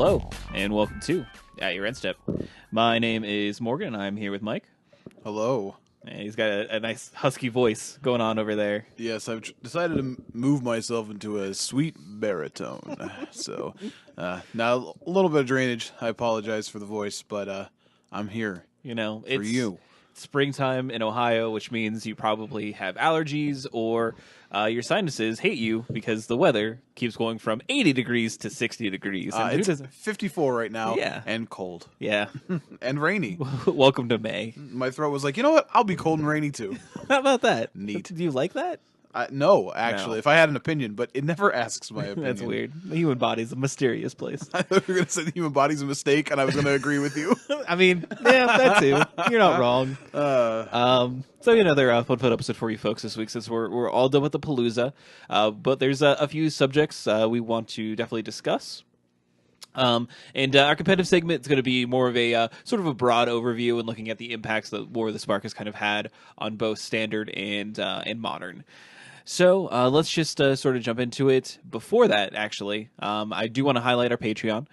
Hello, and welcome to At Your End Step. My name is Morgan, and I'm here with Mike. Hello. And he's got a nice husky voice going on over there. Yes, I've decided to move myself into a sweet baritone. So, now a little bit of drainage. I apologize for the voice, but I'm here You know, for it's you. springtime in Ohio, which means you probably have allergies or your sinuses hate you because the weather keeps going from 80 degrees to 60 degrees. And who It's doesn't? 54 right now, Yeah. and cold Yeah. and rainy. Welcome to May. My throat was like, you know what? I'll be cold and rainy too. How about that? Neat. Do you like that? No, actually, No. if I had an opinion, but it never asks my opinion. That's weird. The human body's a mysterious place. I thought you were going to say the human body's a mistake, and I was going to agree with you. I mean, yeah, that too. You're not wrong. So another fun episode for you folks this week, since we're all done with the Palooza. But there's a few subjects we want to definitely discuss. And our competitive segment is going to be more of a sort of a broad overview and looking at the impacts that War of the Spark has kind of had on both standard and modern. So let's just sort of jump into it. Before that, actually, I do want to highlight our Patreon.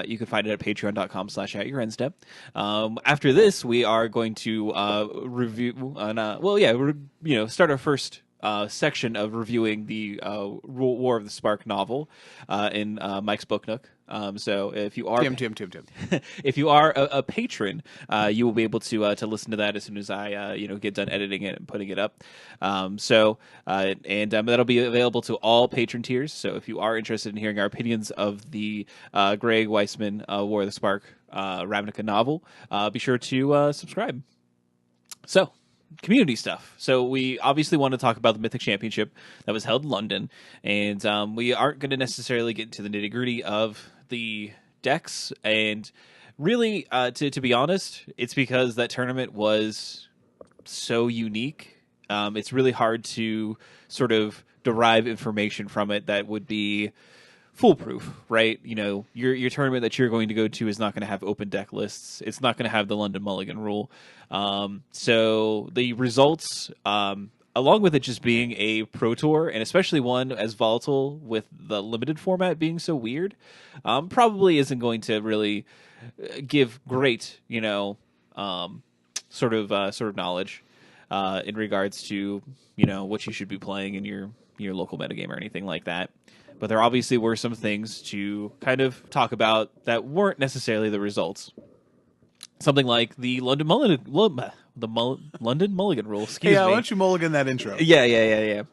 You can find it at patreon.com/atyourendstep. After this, we are going to review, start our first section of reviewing the War of the Spark novel in Mike's Book Nook. So if you are Tim. if you are a patron, you will be able to listen to that as soon as I get done editing it and putting it up. That'll be available to all patron tiers. So if you are interested in hearing our opinions of the Greg Weisman War of the Spark Ravnica novel, be sure to subscribe. So, community stuff. So we obviously want to talk about the Mythic Championship that was held in London, and we aren't going to necessarily get into the nitty gritty of the decks. And really, to be honest, it's because that tournament was so unique. It's really hard to sort of derive information from it that would be foolproof, right? You know, your tournament that you're going to go to is not going to have open deck lists. It's not going to have the London Mulligan rule. So the results, along with it just being a pro tour, and especially one as volatile with the limited format being so weird, probably isn't going to really give great, sort of knowledge in regards to what you should be playing in your local metagame or anything like that. But there obviously were some things to kind of talk about that weren't necessarily the results. Something like the London Mulligan rule. Excuse me. Why don't you mulligan that intro? Yeah.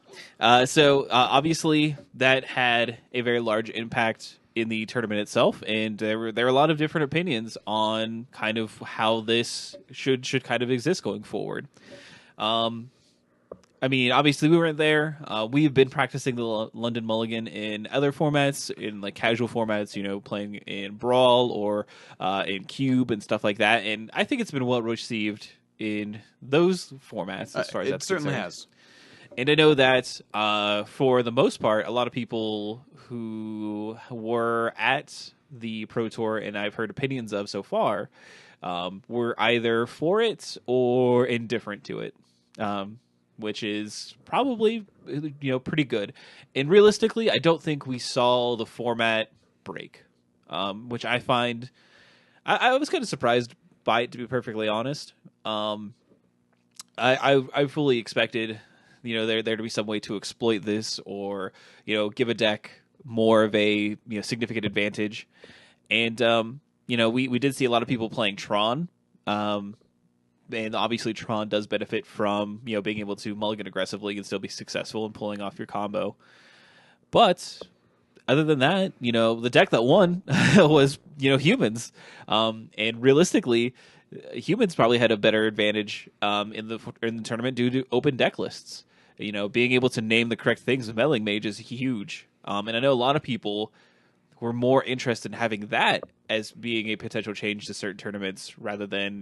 So obviously that had a very large impact in the tournament itself, and there were a lot of different opinions on kind of how this should kind of exist going forward. I mean, obviously we weren't there. We've been practicing the London Mulligan in other formats, in like casual formats, playing in Brawl or in Cube and stuff like that. And I think it's been well received in those formats as far as that's certainly concerned. has. And I know that for the most part, a lot of people who were at the Pro Tour, and I've heard opinions of so far, were either for it or indifferent to it. Which is probably, pretty good. And realistically, I don't think we saw the format break, which I find... I was kind of surprised by it, to be perfectly honest. I fully expected, there to be some way to exploit this or, give a deck more of a significant advantage. And, we did see a lot of people playing Tron, and obviously Tron does benefit from, being able to mulligan aggressively and still be successful in pulling off your combo. But other than that, the deck that won was, humans. And realistically, humans probably had a better advantage in the tournament due to open deck lists. Being able to name the correct things with Meddling Mage is huge. And I know a lot of people were more interested in having that as being a potential change to certain tournaments rather than,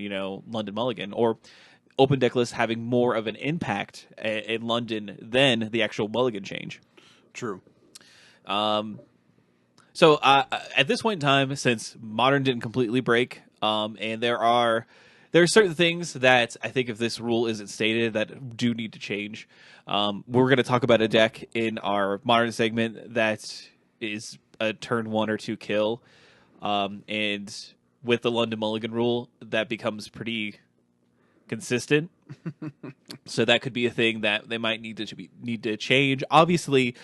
London Mulligan, or open deck lists having more of an impact in London than the actual Mulligan change. True. So at this point in time, since Modern didn't completely break, and there are certain things that I think if this rule isn't stated that do need to change. We're going to talk about a deck in our Modern segment that is a turn 1 or 2 kill. And with the London Mulligan rule, that becomes pretty consistent. So that could be a thing that they might need to change. Obviously,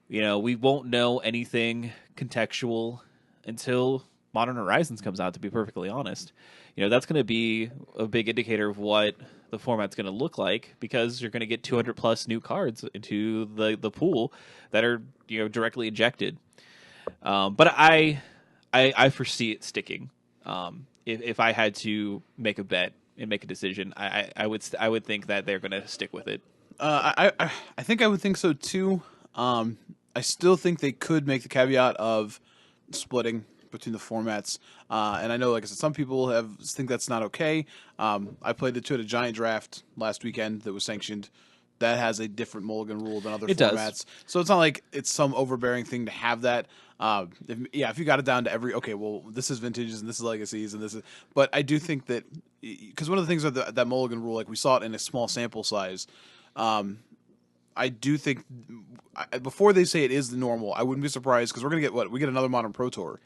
we won't know anything contextual until Modern Horizons comes out, to be perfectly honest. That's going to be a big indicator of what the format's going to look like, because you're going to get 200 plus new cards into the pool that are directly injected. But I foresee it sticking. If I had to make a bet and make a decision, I would think that they're going to stick with it. I think I would think so too. I still think they could make the caveat of splitting between the formats. And I know, like I said, some people think that's not okay. I played the two at a giant draft last weekend that was sanctioned. That has a different mulligan rule than other formats. So it's not like it's some overbearing thing to have that. If you got it down to okay, well, this is vintages and this is legacies and this is. But I do think that, because one of the things of that mulligan rule, like we saw it in a small sample size. I do think before they say it is the normal, I wouldn't be surprised, because we're going to get we get another Modern Pro Tour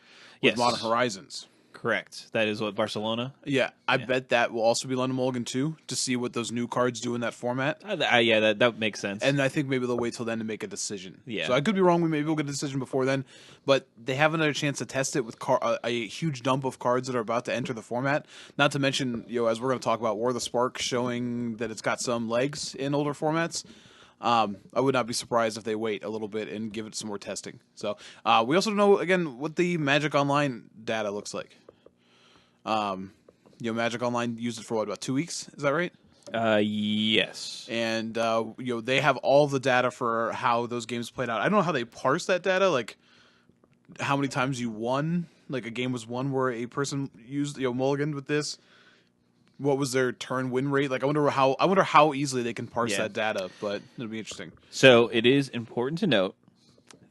with Modern Horizons. Correct. That is what, Barcelona? Yeah, I bet that will also be London Mulligan too, to see what those new cards do in that format. Yeah, that makes sense. And I think maybe they'll wait till then to make a decision. Yeah. So I could be wrong. Maybe we'll get a decision before then, but they have another chance to test it with a huge dump of cards that are about to enter the format. Not to mention, as we're going to talk about, War of the Spark showing that it's got some legs in older formats. I would not be surprised if they wait a little bit and give it some more testing. So we also don't know, again, what the Magic Online data looks like. Magic Online used it for about 2 weeks. Is that right? Yes. And they have all the data for how those games played out. I don't know how they parse that data, like how many times you won, like a game was won where a person used mulliganed with this. What was their turn win rate? Like, I wonder how easily they can parse that data, but it'll be interesting. So it is important to note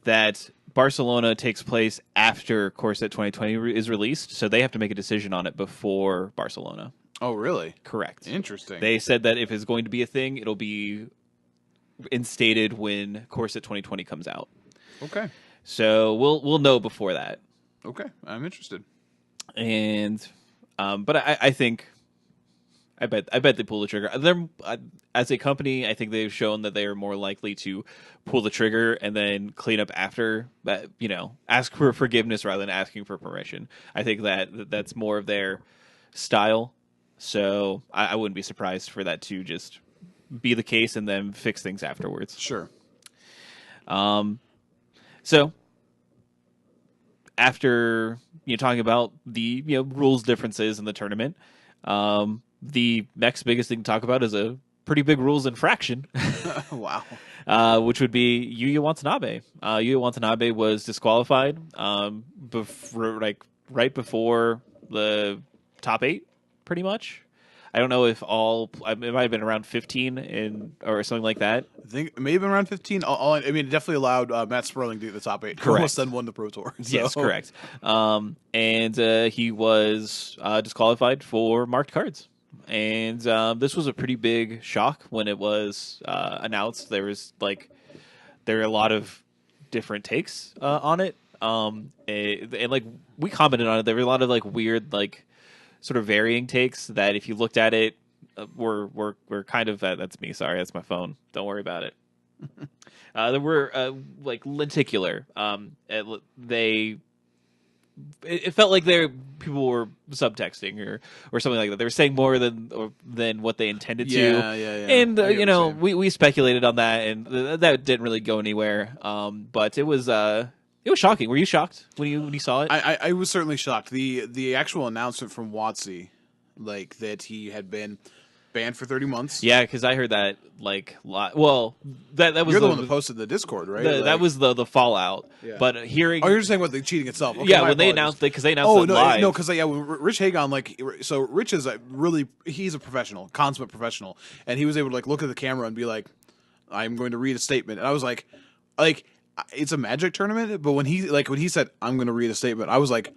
that Barcelona takes place after Core Set 2020 is released, so they have to make a decision on it before Barcelona. Oh, really? Correct. Interesting. They said that if it's going to be a thing, it'll be instated when Core Set 2020 comes out. Okay. So we'll know before that. Okay, I'm interested. And but I think. I bet they pull the trigger. As a company, I think they've shown that they are more likely to pull the trigger and then clean up after. That ask for forgiveness rather than asking for permission. I think that's more of their style. So I wouldn't be surprised for that to just be the case and then fix things afterwards. Sure. So after talking about the rules differences in the tournament. The next biggest thing to talk about is a pretty big rules infraction. Wow. Which would be Yuya Watanabe. Yuya Watanabe was disqualified right before the top 8, pretty much. I don't know if it might have been around 15 or something like that. I think it may have been around 15. I mean, it definitely allowed Matt Sperling to get the top 8. Correct. Almost then won the Pro Tour. So. Yes, correct. And he was disqualified for marked cards. And this was a pretty big shock when it was announced. There were a lot of different takes on it. And we commented on it. There were a lot of weird sort of varying takes that if you looked at it were kind of that's me. Sorry, that's my phone. Don't worry about it. There were lenticular. It felt like people were subtexting or something like that. They were saying more than what they intended to. Yeah. And we speculated on that, and that didn't really go anywhere. But it was shocking. Were you shocked when you saw it? I was certainly shocked. The actual announcement from WotC, that he had been banned for 30 months. Yeah, because I heard that that was you're the one that posted the Discord, right? That was the fallout. Yeah. But hearing you're just saying about the cheating itself. Okay, yeah, when they announced it, because they announced it live. No, because when Rich Hagon so Rich is he's a professional, consummate professional, and he was able to look at the camera and be like, "I'm going to read a statement," and I was like, it's a Magic tournament, but when he said, "I'm going to read a statement," I was like,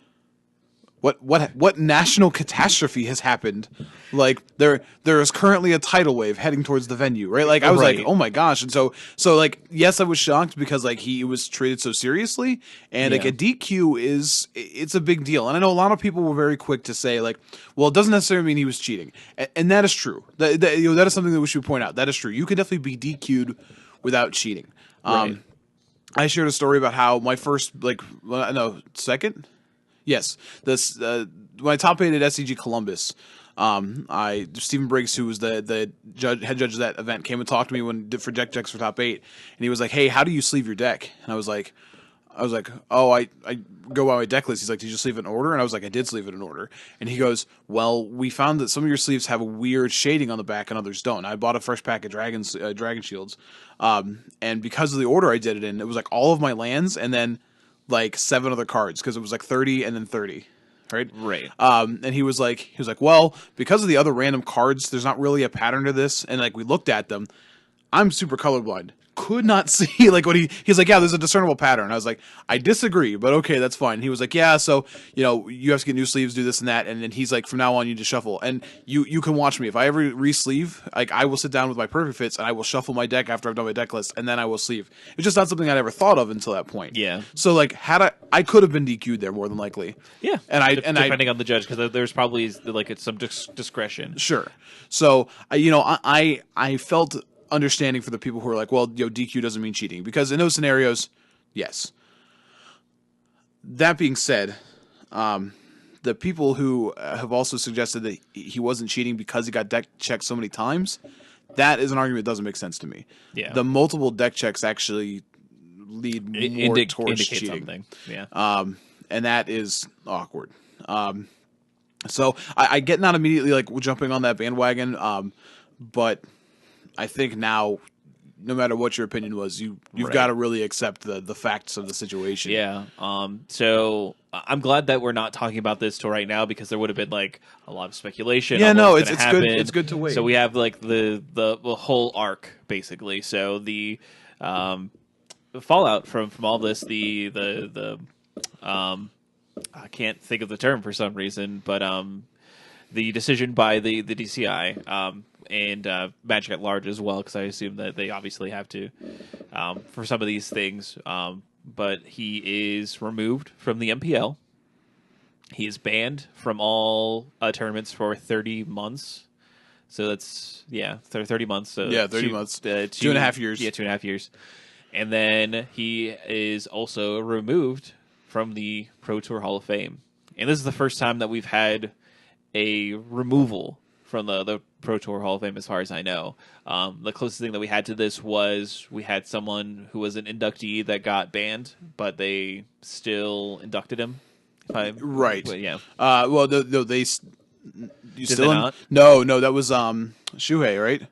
What national catastrophe has happened? Like there is currently a tidal wave heading towards the venue, right? Like I was like, Right. oh my gosh, and so like yes, I was shocked because like he was treated so seriously, and like Yeah. a DQ it's a big deal, and I know a lot of people were very quick to say like, well, it doesn't necessarily mean he was cheating, and that is true. That is something that we should point out. That is true. You can definitely be DQ'd without cheating. Right. I shared a story about how my first second. Yes, this when I top eight at SCG Columbus, I Stephen Briggs, who was the head judge of that event, came and talked to me for deck checks for top eight, and he was like, "Hey, how do you sleeve your deck?" And I was like, "Oh, I go by my deck list." He's like, "Did you sleeve it in order?" And I was like, "I did sleeve it in order." And he goes, "Well, we found that some of your sleeves have a weird shading on the back and others don't." I bought a fresh pack of dragon shields, and because of the order I did it in, it was like all of my lands and then like 7 other cards because it was like 30 and then 30. Right. Right. And he was like, well, because of the other random cards, there's not really a pattern to this. And like we looked at them, I'm super colorblind. Could not see like what he's like, yeah, there's a discernible pattern. I was like, I disagree, but okay, that's fine. He was like, yeah, so you have to get new sleeves, do this and that, and then he's like, from now on, you just shuffle. And you can watch me if I ever re-sleeve, like I will sit down with my perfect fits and I will shuffle my deck after I've done my deck list, and then I will sleeve. It's just not something I'd ever thought of until that point. Yeah. So like, had I could have been DQ'd there more than likely. Yeah. Depending on the judge, because there's probably like some discretion. Sure. So I felt understanding for the people who are like, well, DQ doesn't mean cheating, because in those scenarios, yes. That being said, the people who have also suggested that he wasn't cheating because he got deck checked so many times, that is an argument that doesn't make sense to me. Yeah. The multiple deck checks actually lead more towards cheating. Something. Yeah. And that is awkward. So I get not immediately like jumping on that bandwagon, but I think now, no matter what your opinion was, you've Right. got to really accept the facts of the situation. Yeah. So I'm glad that we're not talking about this till right now, because there would have been like a lot of speculation. Yeah, on no, what was it's gonna good. happen. It's good to wait. So we have like the whole arc basically. So the fallout from all this, the I can't think of the term for some reason, but the decision by the DCI and Magic at Large as well, because I assume that they obviously have to for some of these things. But he is removed from the MPL. He is banned from all tournaments for 30 months. So that's 30 months. So 30 months. 2.5 years. Yeah, 2.5 years. And then he is also removed from the Pro Tour Hall of Fame. And this is the first time that we've had a removal from the Pro Tour Hall of Fame, as far as I know. The closest thing that we had to this was we had someone who was an inductee that got banned, but they still inducted him. Right. But yeah. Well, no, they. You Did still they not? No, that was Shuhei, right?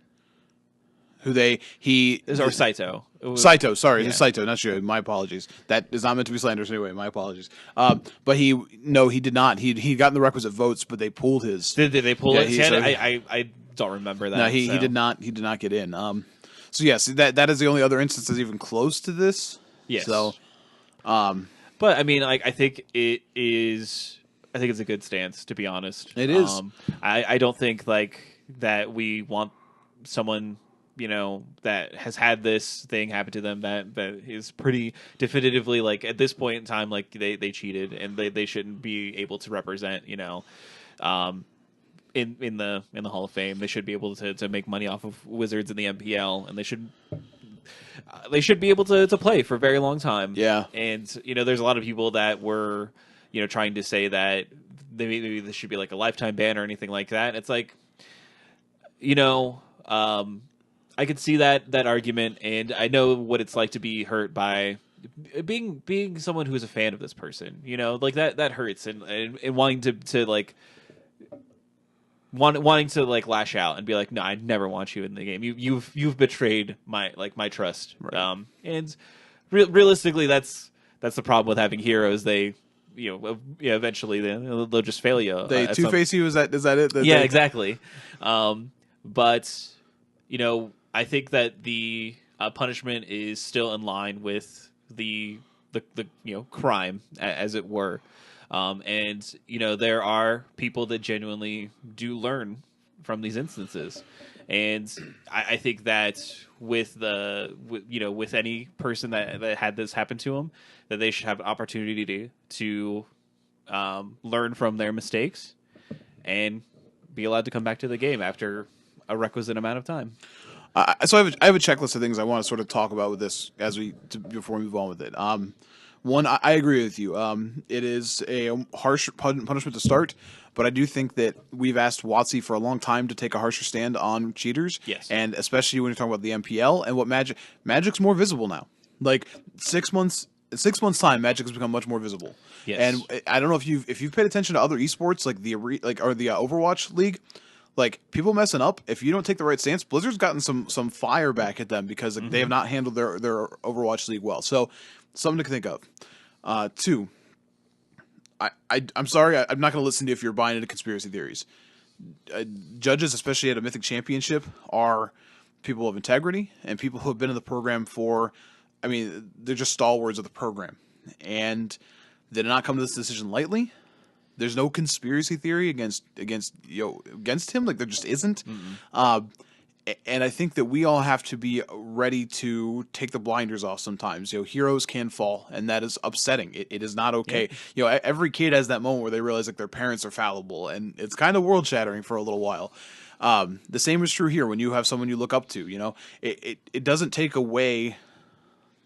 Who Or Saito. Saito, sorry, Yeah. Saito, not Shuhei. My apologies. That is not meant to be slanderous anyway. My apologies. But he did not. He'd gotten the requisite votes, but they pulled his. Did they pull Yeah, it? he- so- I don't remember that. No, he so. did not. He did not get in. So yes, that is the only other instance that's even close to this. Yes. So, But I mean, like, I think it is. I think it's a good stance, to be honest. It is. I don't think like that we want someone that has had this thing happen to them that is pretty definitively like at this point in time like they cheated and they shouldn't be able to represent in the Hall of Fame. They should be able to make money off of Wizards in the MPL, and they should be able to play for a very long time. Yeah. And there's a lot of people that were trying to say that maybe this should be like a lifetime ban or anything like that. It's like I could see that argument, and I know what it's like to be hurt by being someone who is a fan of this person. Like that hurts, and wanting to like wanting to like lash out and be like, no, I never want you in the game. You've betrayed my trust. Right. And realistically, that's the problem with having heroes. They eventually they'll just fail you. they two-face you. Is that it? Yeah, exactly. But I think that the punishment is still in line with the crime, as it were. And there are people that genuinely do learn from these instances, and I think that with any person that had this happen to them, that they should have an opportunity to learn from their mistakes and be allowed to come back to the game after a requisite amount of time. So I have a checklist of things I want to sort of talk about with this before we move on with it. One, I agree with you. It is a harsh punishment to start, but I do think that we've asked WotC for a long time to take a harsher stand on cheaters. Yes. And especially when you're talking about the MPL and what Magic's more visible now. Like 6 months time, Magic has become much more visible. Yes. And I don't know if you've paid attention to other esports like the Overwatch League. Like, people messing up, if you don't take the right stance, Blizzard's gotten some fire back at them because they have not handled their Overwatch League well. So, something to think of. Two, I'm sorry, I'm not going to listen to you if you're buying into conspiracy theories. Judges, especially at a Mythic Championship, are people of integrity and people who have been in the program they're just stalwarts of the program. And they did not come to this decision lightly. There's no conspiracy theory against him. Like, there just isn't. And I think that we all have to be ready to take the blinders off sometimes. Heroes can fall, and that is upsetting. It is not okay. Yeah. Every kid has that moment where they realize like their parents are fallible, and it's kind of world shattering for a little while. The same is true here when you have someone you look up to. It doesn't take away.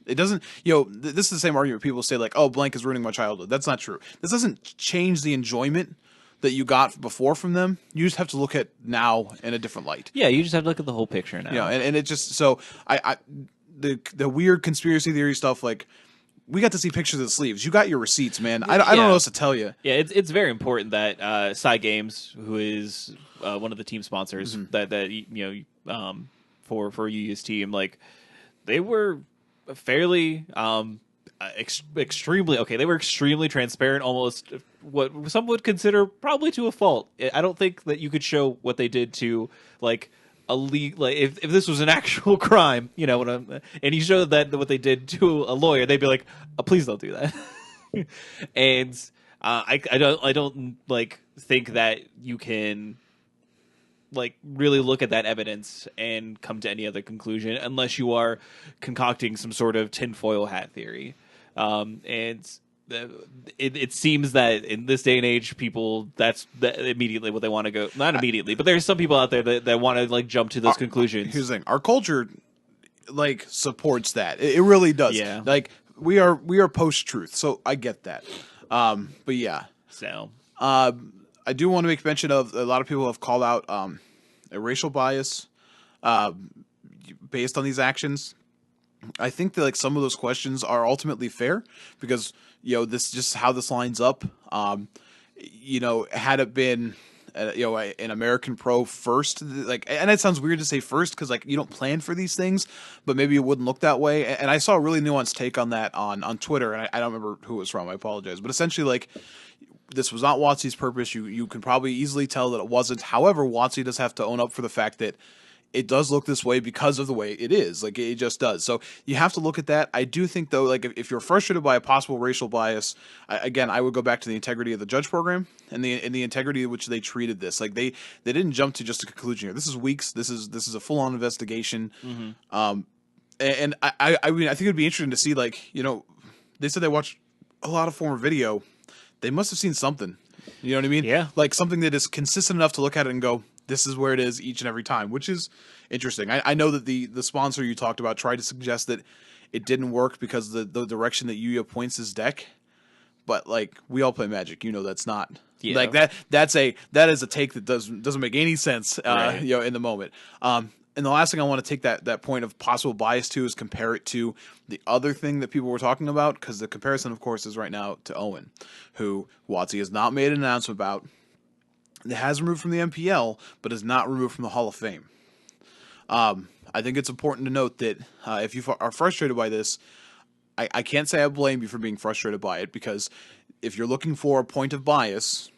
It doesn't, this is the same argument people say, like, oh, blank is ruining my childhood. That's not true. This doesn't change the enjoyment that you got before from them. You just have to look at now in a different light. Yeah, you just have to look at the whole picture now. And it just, so the weird conspiracy theory stuff, like, we got to see pictures of the sleeves. You got your receipts, man. I don't know what else to tell you. Yeah, it's very important that Psy Games, who is one of the team sponsors, for UU's team, like, they were fairly extremely okay. They were extremely transparent, almost what some would consider probably to a fault. I don't think that you could show what they did to like a league, like if this was an actual crime, and you show that what they did to a lawyer, they'd be like, please don't do that. And I don't like think that you can like really look at that evidence and come to any other conclusion unless you are concocting some sort of tinfoil hat theory. And it seems that in this day and age, people that's immediately what they want to go. Not immediately, but there's some people out there that want to like jump to those conclusions. Here's the thing: our culture like supports that. It really does. Yeah. Like we are post truth, so I get that. But yeah. So. I do want to make mention of a lot of people have called out a racial bias based on these actions. I think that like some of those questions are ultimately fair because this just how this lines up. Had it been an American pro first, like, and it sounds weird to say first because like you don't plan for these things, but maybe it wouldn't look that way. And I saw a really nuanced take on that on Twitter, and I don't remember who it was from. I apologize, but essentially like. This was not WotC's purpose. You can probably easily tell that it wasn't. However, WotC does have to own up for the fact that it does look this way because of the way it is. Like, it just does. So you have to look at that. I do think, though, like if you're frustrated by a possible racial bias, I would go back to the integrity of the judge program and the integrity in which they treated this. Like, they didn't jump to just a conclusion here. This is weeks. This is a full-on investigation. Mm-hmm. And I mean, I think it'd be interesting to see, like, they said they watched a lot of former video. They must have seen something. You know what I mean? Yeah. Like something that is consistent enough to look at it and go, this is where it is each and every time, which is interesting. I know that the sponsor you talked about tried to suggest that it didn't work because the direction that Yuya points his deck. But like we all play Magic, that's not like that. That is a take that doesn't make any sense. Right. In the moment. And the last thing I want to take that point of possible bias to is compare it to the other thing that people were talking about, because the comparison, of course, is right now to Owen, who WotC has not made an announcement about. It has removed from the MPL, but is not removed from the Hall of Fame. I think it's important to note that if you are frustrated by this, I can't say I blame you for being frustrated by it, because if you're looking for a point of bias,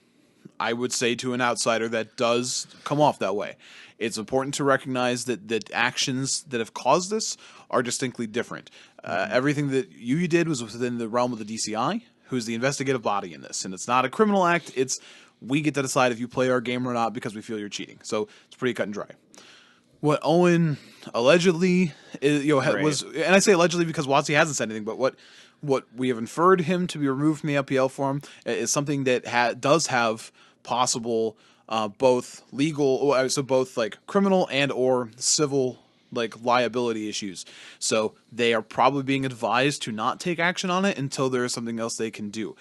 I would say to an outsider that does come off that way. It's important to recognize that actions that have caused this are distinctly different. Everything that you did was within the realm of the DCI. who's the investigative body in this, and it's not a criminal act. It's we get to decide if you play our game or not because we feel you're cheating. So it's pretty cut and dry. What Owen allegedly was, and I say allegedly because Watsy hasn't said anything, but what we have inferred him to be removed from the LPL form is something that does have possible both legal, so both like criminal and or civil like liability issues. So they are probably being advised to not take action on it until there is something else they can do.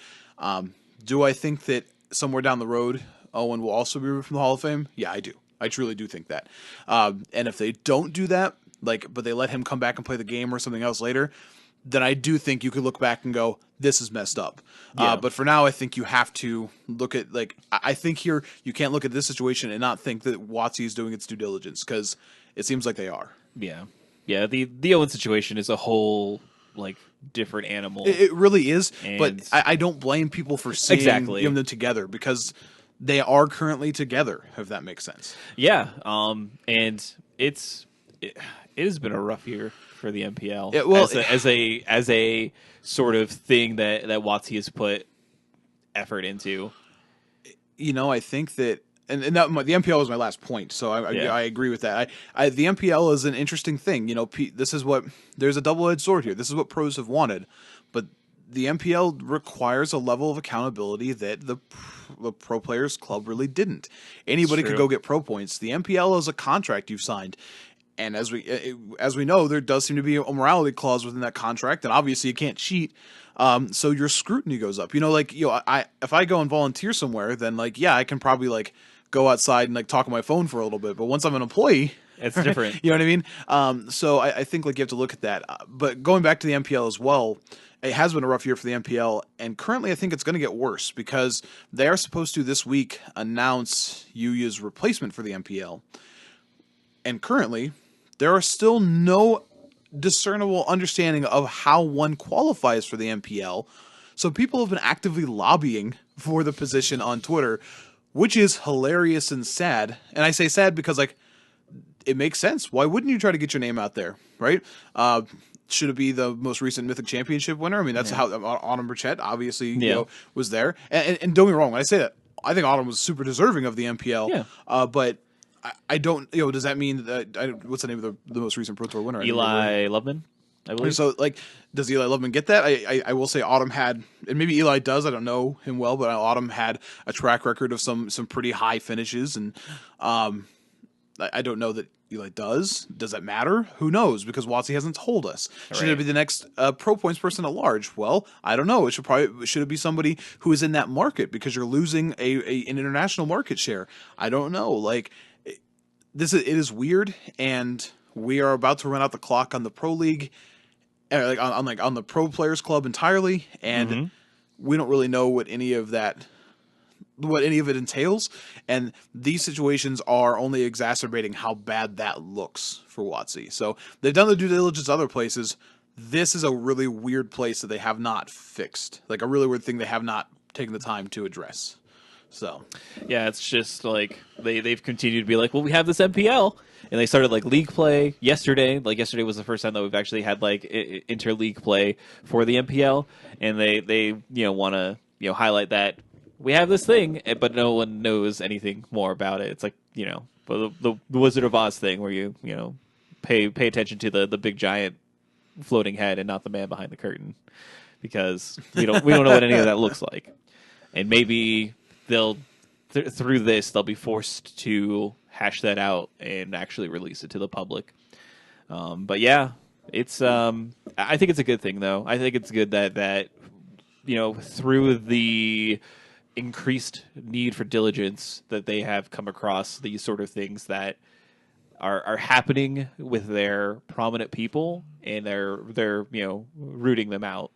Do I think that somewhere down the road Owen will also be removed from the Hall of Fame? Yeah, I do. I truly do think that. And if they don't do that, but they let him come back and play the game or something else later, then I do think you could look back and go, this is messed up. Yeah. But for now, I think you have to look at, I think here you can't look at this situation and not think that WotC is doing its due diligence, because it seems like they are. Yeah. Yeah, the Owen situation is a whole different animal. It really is, but I don't blame people for seeing them together, because they are currently together, if that makes sense. Yeah, and it has been a rough year for the MPL. As a sort of thing that WotC has put effort into. I think that, and the MPL was my last point, so I agree with that. The MPL is an interesting thing. This is there's a double-edged sword here. This is what pros have wanted, but the MPL requires a level of accountability that the Pro Players Club really didn't. Anybody could go get pro points. The MPL is a contract you've signed, and as we know, there does seem to be a morality clause within that contract, and obviously you can't cheat. So your scrutiny goes up. If I go and volunteer somewhere, then I can probably go outside and talk on my phone for a little bit. But once I'm an employee, it's different. You know what I mean? So I think you have to look at that. But going back to the MPL as well, it has been a rough year for the MPL, and currently I think it's going to get worse, because they are supposed to this week announce Yuya's replacement for the MPL. And currently, there are still no discernible understanding of how one qualifies for the MPL. So people have been actively lobbying for the position on Twitter, which is hilarious and sad. And I say sad because it makes sense. Why wouldn't you try to get your name out there, right? Should it be the most recent Mythic Championship winner? I mean, that's how Autumn Burchett obviously was there. And don't get me wrong, when I say that, I think Autumn was super deserving of the MPL. Yeah. But I don't, does that mean that, what's the name of the most recent Pro Tour winner? Eli Loveman, I believe. So, does Eli Loveman get that? I will say Autumn had, and maybe Eli does, I don't know him well, but Autumn had a track record of some pretty high finishes, and I don't know that Eli does. Does that matter? Who knows? Because WotC hasn't told us. Right. Should it be the next Pro Points person at large? Well, I don't know. Should it be somebody who is in that market, because you're losing an international market share? I don't know. It is weird, and we are about to run out the clock on the Pro League, on the Pro Players Club entirely, and we don't really know what any of it entails, and these situations are only exacerbating how bad that looks for WotC. So they've done the due diligence other places. This is a really weird place that they have not fixed, a really weird thing they have not taken the time to address. So yeah, it's just they've continued to be well, we have this MPL, and they started league play yesterday. Yesterday was the first time that we've actually had interleague play for the MPL, and they want to highlight that we have this thing, but no one knows anything more about it. It's the Wizard of Oz thing, where you pay attention to the big giant floating head and not the man behind the curtain, because we don't know what any of that looks like. And maybe through this they'll be forced to hash that out and actually release it to the public. But yeah, it's I think it's a good thing, though. I think it's good that through the increased need for diligence that they have come across these sort of things that are happening with their prominent people, and they're rooting them out.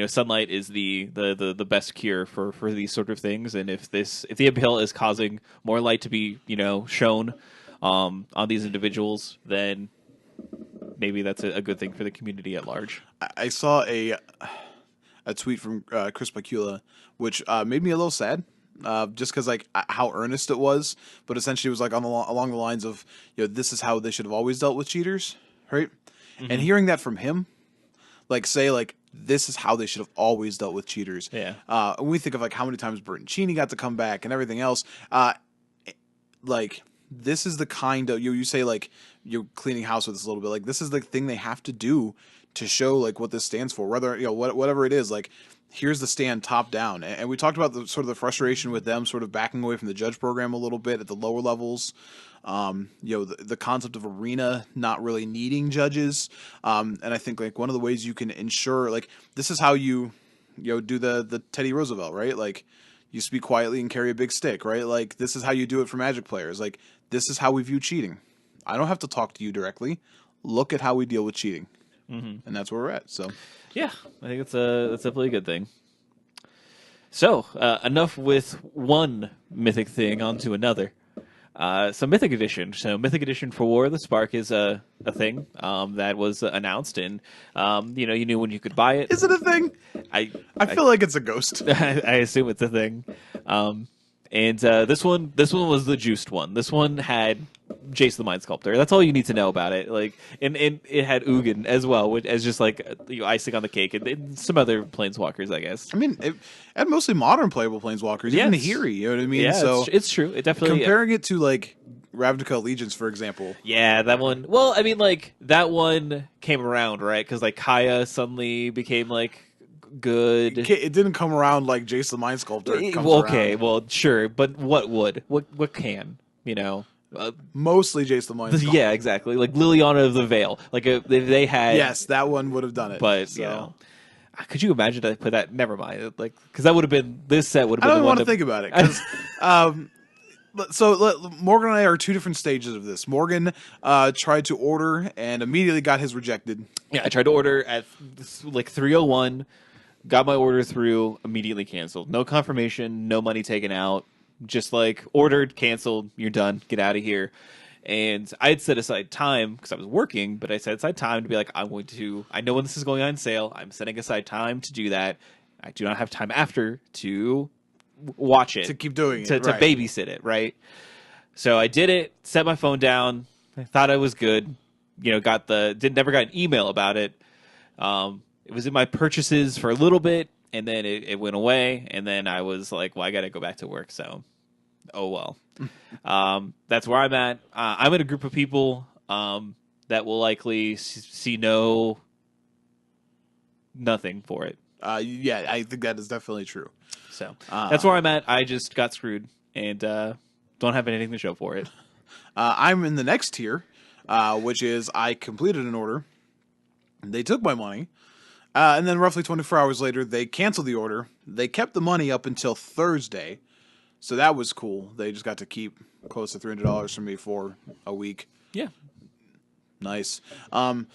Sunlight is the best cure for these sort of things, and if the MPL is causing more light to be shown on these individuals, then maybe that's a good thing for the community at large. I saw a tweet from Chris Bakula, which made me a little sad, just because how earnest it was. But essentially, it was along the lines of, this is how they should have always dealt with cheaters, right? And hearing that from him, say this is how they should have always dealt with cheaters. Yeah. And we think of like how many times Bertoncini got to come back and everything else. Like this is the kind of you say like you're cleaning house with this a little bit. Like this is the thing they have to do to show like what this stands for. Whether whatever it is, like here's the stand top down. And we talked about the sort of the frustration with them sort of backing away from the judge program a little bit at the lower levels. The concept of arena not really needing judges. And I think like one of the ways you can ensure like this is how you do the Teddy Roosevelt, right? Like you speak quietly and carry a big stick, right? Like this is how you do it for Magic players. Like this is how we view cheating. I don't have to talk to you directly. Look at how we deal with cheating. And that's where we're at. So, yeah, I think that's definitely a good thing. So, enough with one Mythic thing, on to another. So Mythic Edition. So Mythic Edition for War of the Spark is a thing that was announced, and you knew when you could buy it. is it a thing? I feel like it's a ghost. I assume it's a thing. And this one was the juiced one. This one had Jace the Mind Sculptor. That's all you need to know about it. Like, and it had Ugin as well, as just like icing on the cake, and some other planeswalkers, I guess. I mean, it had mostly modern playable planeswalkers. Yeah, even Nahiri, you know what I mean? Yeah, so it's true. It definitely comparing it to like Ravnica Allegiance, for example. Yeah, that one. Well, I mean, like that one came around, right? Because like Kaya suddenly became like good. It didn't come around like Jace the Mind Sculptor. Okay, well, sure, but what can mostly Jace the Mind Sculptor. Yeah, exactly. Like Liliana of the Veil. Like if they had, yes, that one would have done it. But could you imagine I put that? Never mind. Like because that would have been this set would have been. I don't want to think about it because. So Morgan and I are two different stages of this. Morgan tried to order and immediately got his rejected. Yeah, I tried to order at like 3:01. Got my order through, immediately canceled. No confirmation, no money taken out. Just like ordered, canceled, you're done, get out of here. And I had set aside time because I was working, but I set aside time to be like, I know when this is going on sale. I'm setting aside time to do that. I do not have time after to watch it. To keep doing it. To babysit it, right? So I did it, set my phone down. I thought I was good. Never got an email about it. It was in my purchases for a little bit, and then it went away, and then I was like, well, I got to go back to work, so oh well. That's where I'm at. I'm in a group of people that will likely see nothing for it. Yeah, I think that is definitely true. So that's where I'm at. I just got screwed, and don't have anything to show for it. I'm in the next tier, which is I completed an order. They took my money. And then roughly 24 hours later, they canceled the order. They kept the money up until Thursday. So that was cool. They just got to keep close to $300 from me for a week. Yeah. Nice. And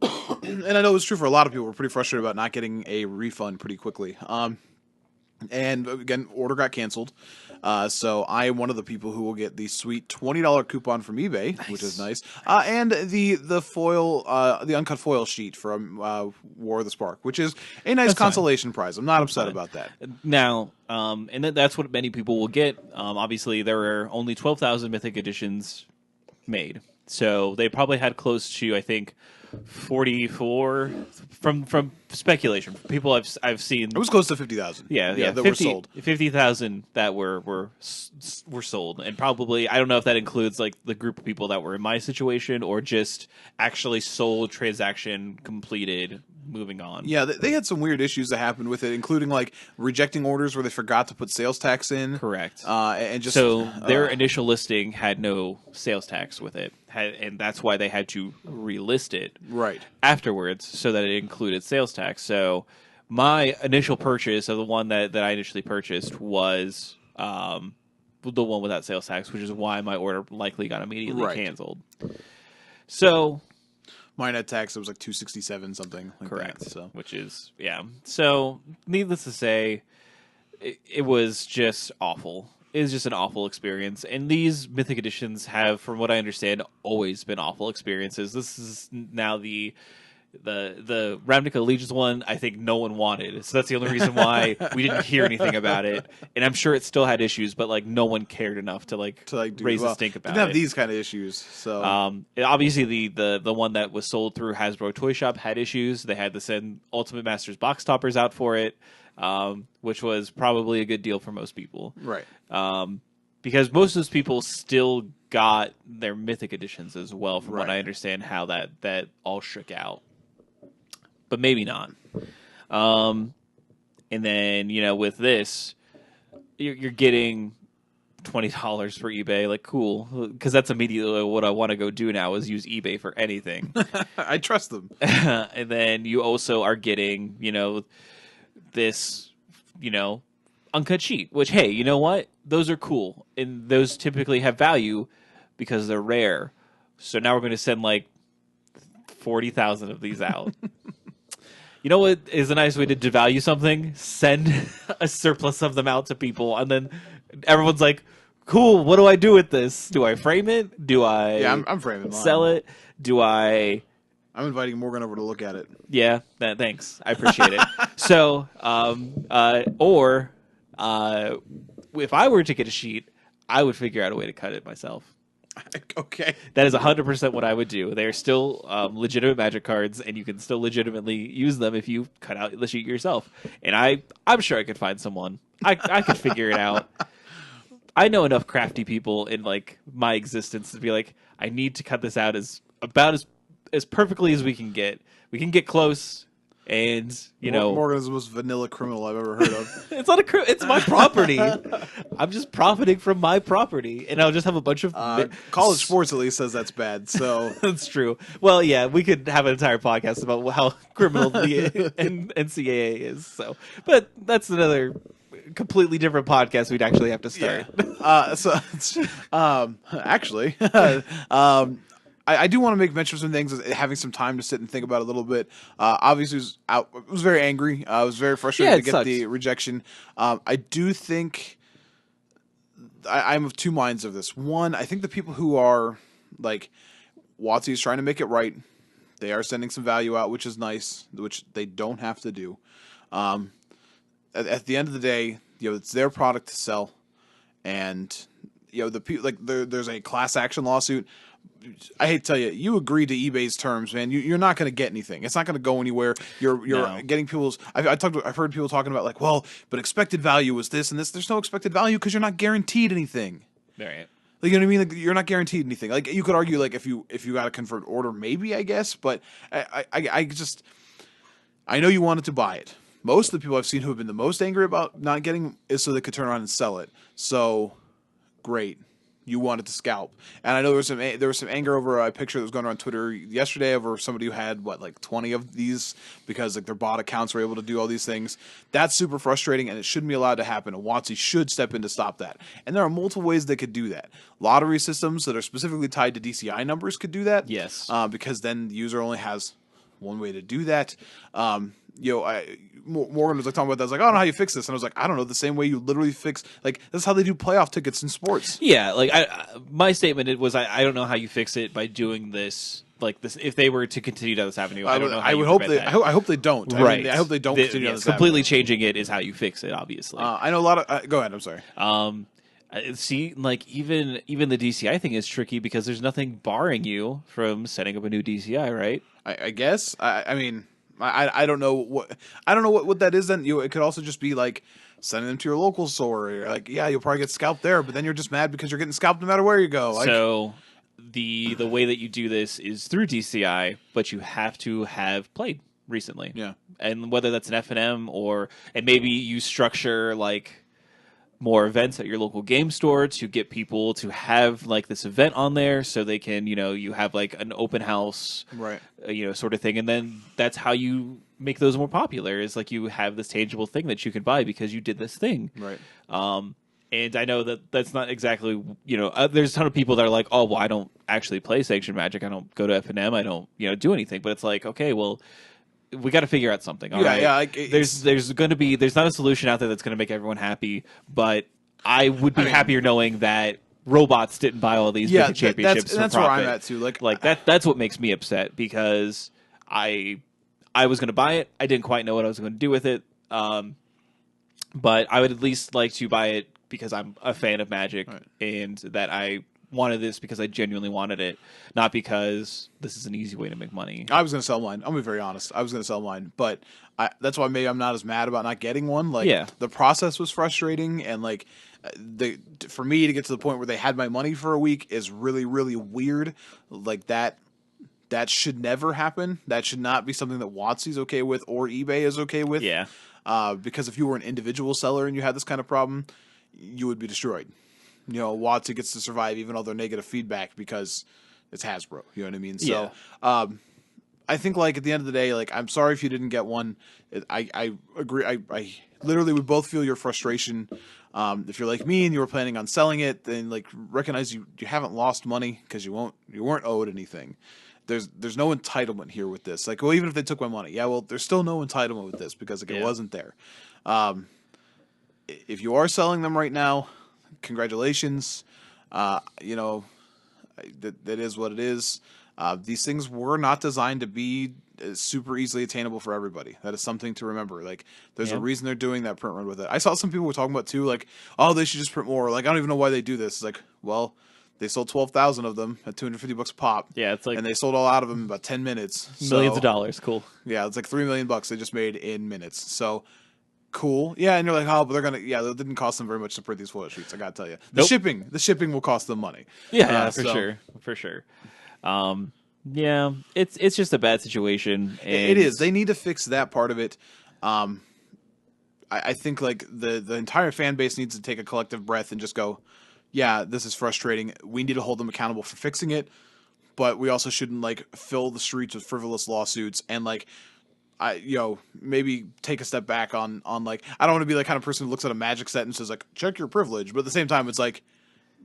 I know it's true for a lot of people. We're pretty frustrated about not getting a refund pretty quickly. And again, order got canceled. So I am one of the people who will get the sweet $20 coupon from eBay, which is nice. And the foil, the uncut foil sheet from War of the Spark, which is a nice consolation prize. I'm not upset about that. Now, and that's what many people will get. Obviously, there are only 12,000 Mythic editions made. So they probably had close to, I think, 44 from speculation. People I've seen. It was close to 50,000. Yeah, that were sold. 50,000 that were sold, and probably I don't know if that includes like the group of people that were in my situation or just actually sold, transaction completed, moving on. Yeah, they had some weird issues that happened with it, including like rejecting orders where they forgot to put sales tax in. Correct. And just so their initial listing had no sales tax with it, and that's why they had to relist it afterwards so that it included sales tax. So my initial purchase of the one that I initially purchased was the one without sales tax, which is why my order likely got immediately canceled. So mine had tax. It was like $267 something. Like correct. That, so. Which is So needless to say, it was just awful. It was just an awful experience. And these Mythic editions have, from what I understand, always been awful experiences. This is now the The Ravnica Allegiance one, I think no one wanted, so that's the only reason why we didn't hear anything about it. And I'm sure it still had issues, but like no one cared enough to raise a stink about didn't have it. these kind of issues. So Obviously the one that was sold through Hasbro Toy Shop had issues. They had to send Ultimate Masters box toppers out for it, which was probably a good deal for most people, right. Because most of those people still got their Mythic editions as well, from what Right. I understand how that all shook out. But maybe not. And then, with this, you're getting $20 for eBay. Like, cool. Because that's immediately what I want to go do now is use eBay for anything. I trust them. And then you also are getting, this, uncut sheet, which, hey, you know what? Those are cool. And those typically have value because they're rare. So now we're going to send like 40,000 of these out. You know what is a nice way to devalue something? Send a surplus of them out to people, and then everyone's like, cool, what do I do with this? Do I frame it? Do I I'm framing mine. sell it? Do I... I'm inviting Morgan over to look at it. Yeah, thanks. I appreciate it. So, if I were to get a sheet, I would figure out a way to cut it myself. Okay. That is 100% what I would do. They are still legitimate Magic cards, and you can still legitimately use them if you cut out the sheet yourself. And I'm sure I could find someone. I could figure it out. I know enough crafty people in like my existence to be like, I need to cut this out about as perfectly as we can get. We can get close. And Morgan is the most vanilla criminal I've ever heard of. It's not it's my property. I'm just profiting from my property, and I'll just have a bunch of college sports at least says that's bad. So that's true. Well, yeah, we could have an entire podcast about how criminal the NCAA is. So, but that's another completely different podcast. We'd actually have to start. Yeah. Actually. I do want to make mention of some things, having some time to sit and think about it a little bit. Obviously, I was very angry. I was very frustrated to get sucks. the rejection. I do think I'm of two minds of this. One, I think the people who are like WotC is trying to make it right. They are sending some value out, which is nice, which they don't have to do. At the end of the day, it's their product to sell, and the people like there's a class action lawsuit. I hate to tell you, you agree to eBay's terms, man. You're not going to get anything. It's not going to go anywhere. You're getting people's. I've heard people talking about like, well, but expected value was this and this. There's no expected value because you're not guaranteed anything. Right. Like, you know what I mean? Like, you're not guaranteed anything. Like, you could argue like if you got a confirmed order, maybe, I guess. But I know you wanted to buy it. Most of the people I've seen who have been the most angry about not getting is so they could turn around and sell it. So great. You wanted to scalp, and I know there was some anger over a picture that was going around Twitter yesterday over somebody who had 20 of these because like their bot accounts were able to do all these things. That's super frustrating, and it shouldn't be allowed to happen. And WotC should step in to stop that. And there are multiple ways they could do that. Lottery systems that are specifically tied to DCI numbers could do that. Yes, because then the user only has one way to do that. Morgan was talking about that. I was like, I don't know how you fix this, and I was like, I don't know. The same way you literally fix that's how they do playoff tickets in sports. Yeah, my statement was I don't know how you fix it by doing this. Like this, if they were to continue down this avenue, I don't know. I hope they don't. Right. I hope they don't continue down this completely avenue. Changing it is how you fix it. Obviously, I know a lot of. Go ahead. I'm sorry. See, like even the DCI thing is tricky because there's nothing barring you from setting up a new DCI, right? I guess. I mean. I don't know what that is. Then it could also just be like sending them to your local store. Or like, yeah, you'll probably get scalped there, but then you're just mad because you're getting scalped no matter where you go. So the way that you do this is through DCI, but you have to have played recently. Yeah, and whether that's an FNM and maybe you structure like more events at your local game store to get people to have like this event on there so they can, you have like an open house, right? Sort of thing. And then that's how you make those more popular is like you have this tangible thing that you can buy because you did this thing. Right. And I know that that's not exactly, there's a ton of people that are like, oh, well, I don't actually play Sanctioned Magic. I don't go to FNM. I don't, do anything. But it's like, okay, well, we got to figure out something. All right? Yeah. There's not a solution out there that's going to make everyone happy, but I would be happier knowing that robots didn't buy all these big championships. That's where I'm at too. Like that's what makes me upset because I I was going to buy it. I didn't quite know what I was going to do with it. But I would at least like to buy it because I'm a fan of Magic Right. and that I wanted this because I genuinely wanted it, not because this is an easy way to make money. I was going to sell mine. I'm going to be very honest. I was going to sell mine, but that's why maybe I'm not as mad about not getting one. Like, Yeah. the process was frustrating, and like for me to get to the point where they had my money for a week is really, really weird. Like that should never happen. That should not be something that WotC's okay with or eBay is okay with. Yeah. Because if you were an individual seller and you had this kind of problem, you would be destroyed. You know, WotC gets to survive even all their negative feedback because it's Hasbro. You know what I mean? So, I think like at the end of the day, like I'm sorry if you didn't get one. I agree. I literally we both feel your frustration. If you're like me and you were planning on selling it, then like recognize you haven't lost money because you weren't owed anything. There's no entitlement here with this. Like, well, even if they took my money, yeah, well, there's still no entitlement with this because like, it wasn't there. If you are selling them right now, congratulations. You know, that is what it is. These things were not designed to be super easily attainable for everybody. That is something to remember. Like, there's a reason they're doing that print run with it. I saw some people were talking about too, like, oh, they should just print more. Like, I don't even know why they do this. It's like, well, they sold 12,000 of them at $250 a pop. Yeah, it's like, and they sold all out of them in about 10 minutes. Millions of dollars. Cool. Yeah, it's like $3 million they just made in minutes. So cool. Yeah, and you're like, oh, but they're gonna. Yeah, it didn't cost them very much to print these foil sheets. I gotta tell you, the shipping will cost them money. Yeah, for sure. Yeah, it's just a bad situation. And it is. They need to fix that part of it. I think like the entire fan base needs to take a collective breath and just go, yeah, this is frustrating. We need to hold them accountable for fixing it, but we also shouldn't like fill the streets with frivolous lawsuits and like. Maybe take a step back on like, I don't want to be the kind of person who looks at a Magic set and says like, check your privilege. But at the same time, it's like,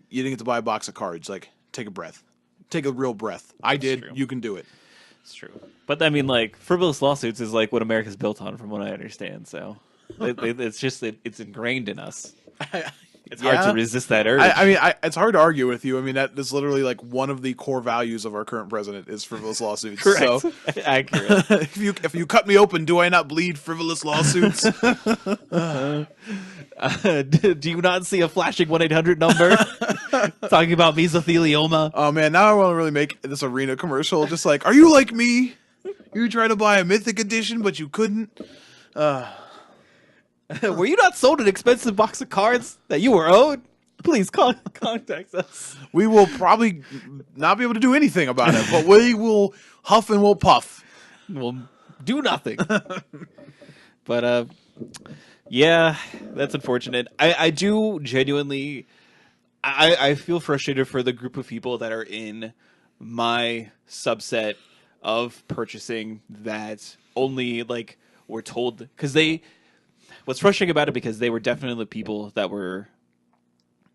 you didn't get to buy a box of cards. Like, take a breath. Take a real breath. I did. True. You can do it. It's true. But I mean, like, frivolous lawsuits is like what America's built on, from what I understand. So it's just, it's ingrained in us. It's hard to resist that urge. I mean, it's hard to argue with you. I mean, that is literally like one of the core values of our current president is frivolous lawsuits. Correct. So, accurate. if you cut me open, do I not bleed frivolous lawsuits? Do you not see a flashing 1-800 number talking about mesothelioma? Oh man, now I want to really make this arena commercial. Just like, are you like me? You tried to buy a Mythic edition, but you couldn't. Were you not sold an expensive box of cards that you were owed? Please contact us. We will probably not be able to do anything about it, but we will huff and we'll puff. We'll do nothing. But yeah, that's unfortunate. I do genuinely, I feel frustrated for the group of people that are in my subset of purchasing that only like were told, because what's frustrating about it, because they were definitely the people that were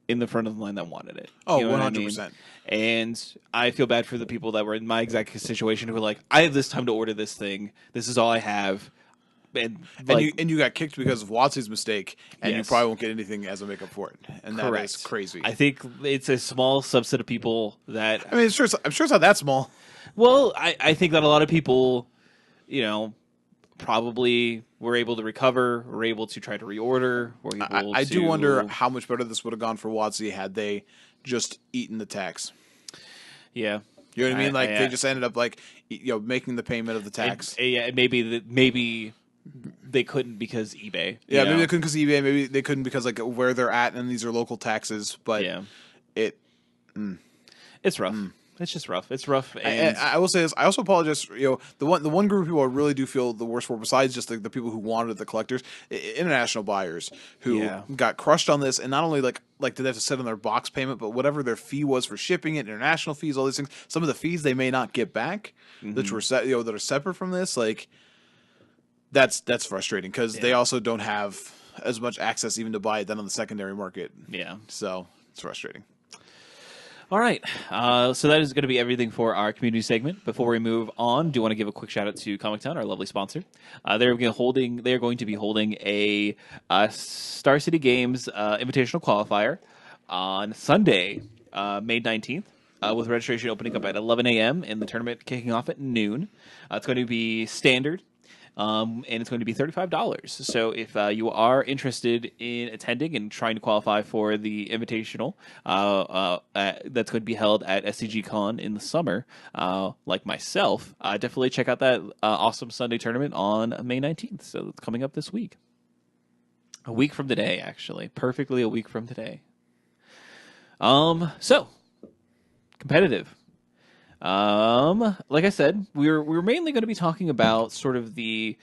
in the front of the line that wanted it. Oh, you know 100%. I mean? And I feel bad for the people that were in my exact situation who were like, I have this time to order this thing. This is all I have. And you got kicked because of WotC's mistake, and you probably won't get anything as a makeup for it. And that is crazy. I think it's a small subset of people that... I mean, I'm sure it's not that small. Well, I think that a lot of people, you know, probably were able to recover, were able to try to reorder. I do wonder how much better this would have gone for WotC had they just eaten the tax. Yeah. You know what I mean? Like, they just ended up, like, making the payment of the tax. Maybe they couldn't because eBay. Yeah, maybe they couldn't because eBay. Maybe they couldn't because, like, where they're at, and these are local taxes. But it's rough. It's just rough. It's rough. And I will say this. I also apologize. The one group of people I really do feel the worst for, besides just the people who wanted the collectors, international buyers who got crushed on this, and not only like did they have to sit on their box payment, but whatever their fee was for shipping it, international fees, all these things. Some of the fees they may not get back, that were that are separate from this. Like that's frustrating because they also don't have as much access even to buy it then on the secondary market. Yeah, so it's frustrating. All right, so that is going to be everything for our community segment. Before we move on, do want to give a quick shout out to Comic Town, our lovely sponsor. They're going to be holding a Star City Games Invitational Qualifier on Sunday, May 19th, with registration opening up at 11 a.m. and the tournament kicking off at noon. It's going to be standard. and it's going to be $35. So if you are interested in attending and trying to qualify for the invitational that's going to be held at SCG Con in the summer, like myself, definitely check out that awesome Sunday tournament on May 19th. So it's coming up this week. A week from today, actually. Perfectly a week from today. So competitive. Like I said, we're mainly going to be talking about sort of the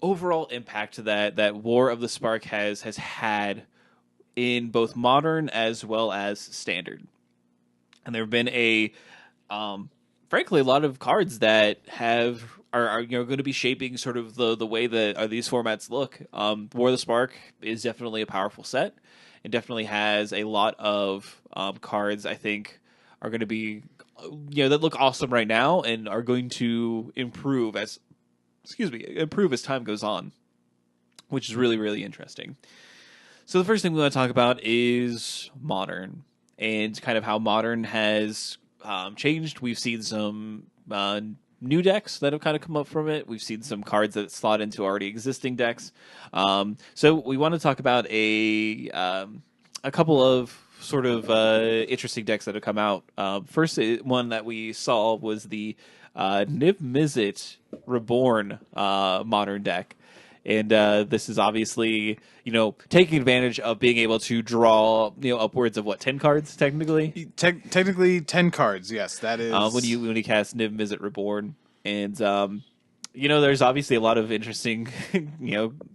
overall impact that War of the Spark has had in both modern as well as standard. And there have been frankly, a lot of cards that are going to be shaping sort of the way that these formats look. War of the Spark is definitely a powerful set. It definitely has a lot of cards I think are going to be that look awesome right now and are going to improve as time goes on, which is really, really interesting. So the first thing we want to talk about is Modern and kind of how Modern has changed. We've seen some new decks that have kind of come up from it. We've seen some cards that slot into already existing decks. So we want to talk about a couple of sort of interesting decks that have come out. First one that we saw was the Niv Mizzet Reborn Modern deck. And this is obviously, taking advantage of being able to draw, upwards of 10 cards technically. Technically 10 cards. Yes, that is when you cast Niv Mizzet Reborn, and there's obviously a lot of interesting,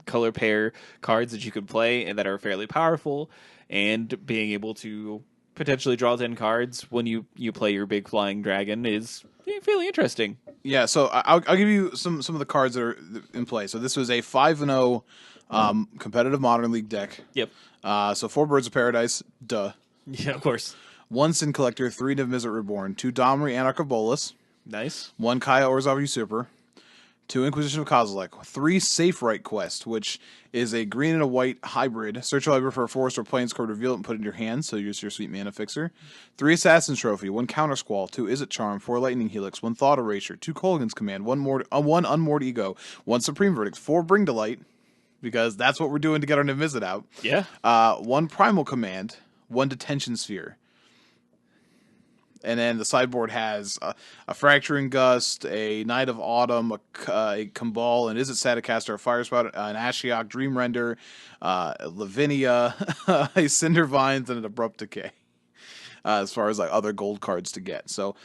color pair cards that you can play and that are fairly powerful, and being able to potentially draw 10 cards when you play your big flying dragon is fairly interesting. Yeah, so I'll give you some of the cards that are in play. So this was a 5-0 competitive Modern League deck. Yep. So 4 Birds of Paradise, duh. Yeah, of course. 1 Sin Collector, 3 Niv Mizzet Reborn, 2 Domri Anarch of Bolas. Nice. 1 Kaya Orzhov Usurper, 2 Inquisition of Kozilek, 3 Safe Right Quest, which is a green and a white hybrid. Search a library for a forest or plains card, reveal it and put it in your hand, so use your sweet mana fixer. 3 Assassin's Trophy, 1 Counter Squall, 2 Izzet Charm, 4 Lightning Helix, 1 Thought Erasure, 2 Kolaghan's Command, 1 Unmoored Ego, 1 Supreme Verdict, 4 Bring to Light, because that's what we're doing to get our Niv Mizzet out. Yeah. 1 Primal Command, 1 Detention Sphere. And then the sideboard has a Fracturing Gust, a Knight of Autumn, a Kambal, an Izzet Staticaster, a Fire Spout, an Ashiok, Dream Render, Lavinia, a Cindervines, and an Abrupt Decay. As far as other gold cards to get. So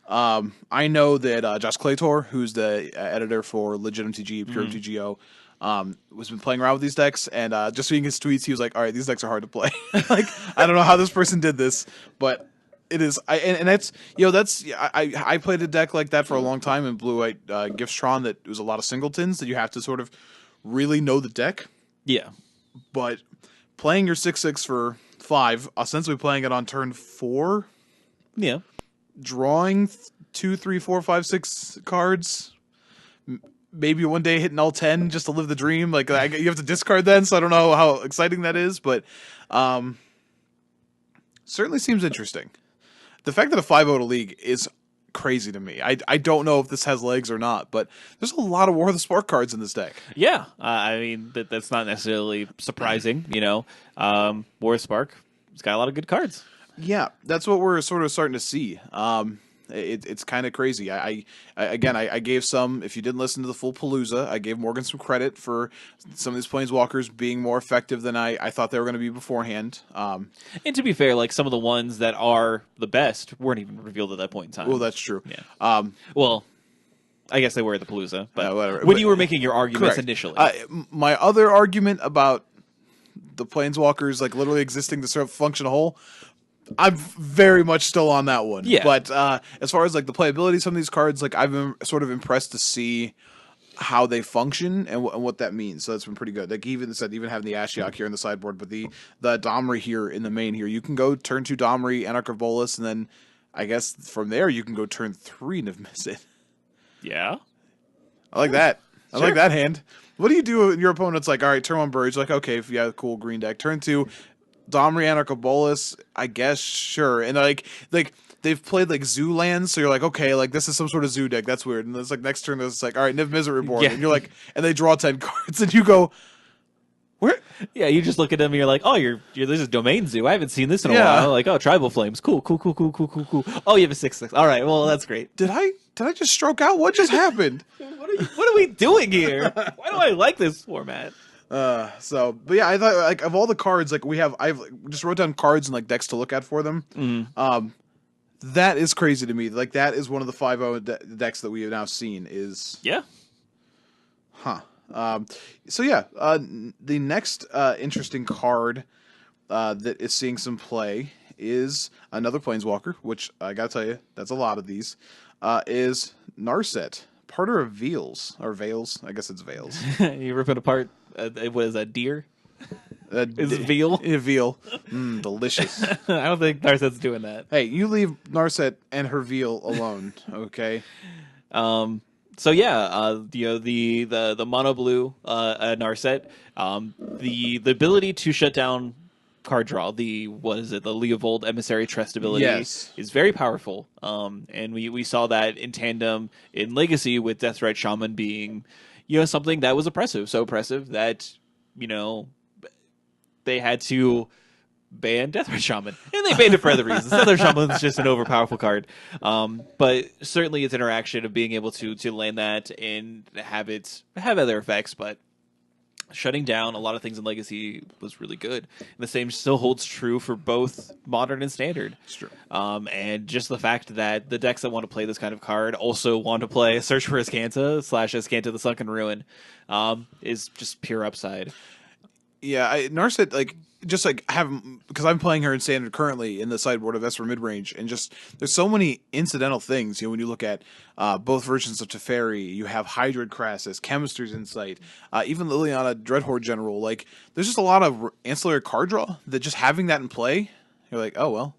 I know that Josh Claytor, who's the editor for Legit MTG, Pure MTGO, has been playing around with these decks, and just reading his tweets, he was like, all right, these decks are hard to play. I don't know how this person did this, but it is. I played a deck like that for a long time in Blue White Giftstron that was a lot of singletons that you have to sort of really know the deck. Yeah. But playing your 6/6 for 5, ostensibly playing it on turn 4. Yeah. Drawing 2, 3, 4, 5, 6 cards. Maybe one day hitting all 10 just to live the dream. You have to discard then, so I don't know how exciting that is, but certainly seems interesting. The fact that a 5-0 league is crazy to me. I don't know if this has legs or not, but there's a lot of War of the Spark cards in this deck. Yeah, I mean that's not necessarily surprising. War of the Spark, it's got a lot of good cards. Yeah, that's what we're sort of starting to see. It's kind of crazy. I gave some, if you didn't listen to the full Palooza, I gave Morgan some credit for some of these Planeswalkers being more effective than I thought they were going to be beforehand. And to be fair, some of the ones that are the best weren't even revealed at that point in time. Well, that's true. Yeah. Well, I guess they were at the Palooza, but whatever. When you were making your arguments correct. initially. My other argument about the Planeswalkers literally existing to serve function whole, I'm very much still on that one. Yeah. But as far as the playability of some of these cards, I've been sort of impressed to see how they function and what that means. So that's been pretty good. Even having the Ashiok here in the sideboard, but the Domri here in the main here, you can go turn 2 Domri, Anarch of Bolas, and then I guess from there you can go turn 3 Niv Mizzet. Yeah. I like that. I Sure. like that hand. What do you do when your opponent's all right, turn 1 Birds, okay, yeah, cool, green deck. Turn 2, Domri Anarchobolus, I guess, sure. And like they've played like zoo lands, so you're like, okay, like this is some sort of zoo deck. That's weird. And it's like next turn it's like, all right, Niv Mizzet Reborn. Yeah. And you're like, and they draw 10 cards, and you go, where? Yeah, you just look at them and you're like, oh, you're this is Domain Zoo. I haven't seen this in a Yeah. while. Like, oh, Tribal Flames. Cool, cool, cool, cool, cool, cool, cool. Oh, you have a 6/6. All right, well, that's great. Did I just stroke out? What just happened? What are we doing here? Why do I like this format? But yeah, I thought like of all the cards, like I've like, just wrote down cards and like decks to look at for them. That is crazy to me. Like that is one of the 5-0 decks that we have now seen. Is Yeah. huh. So yeah, the next interesting card that is seeing some play is another Planeswalker, which I gotta tell you, that's a lot of these. Is Narset, Parter of Veils or Veils? I guess it's Veils. You rip it apart. What is that, deer? Is it veal? Veal. Delicious. I don't think Narset's doing that. Hey, you leave Narset and her veal alone, okay? So yeah, the mono blue Narset, the ability to shut down card draw, the Leovold Emissary Trust ability, Yes. is very powerful. And we saw that in tandem in Legacy with Deathrite Shaman being, something that was oppressive, so oppressive that they had to ban Deathrite Shaman, and they banned it for other reasons. Deathrite Shaman is just an overpowerful card, but certainly its interaction of being able to land that and have other effects, but shutting down a lot of things in Legacy was really good. And the same still holds true for both Modern and Standard. It's true. And just the fact that the decks that want to play this kind of card also want to play Search for Azcanta / Azcanta the Sunken Ruin is just pure upside. Yeah, Narset, like, just like because I'm playing her in Standard currently in the sideboard of Esper Midrange, and just there's so many incidental things. When you look at both versions of Teferi, you have Hydroid Crassus, Chemistry's Insight, even Liliana Dreadhorde General. Like, there's just a lot of ancillary card draw that just having that in play, you're like, oh well.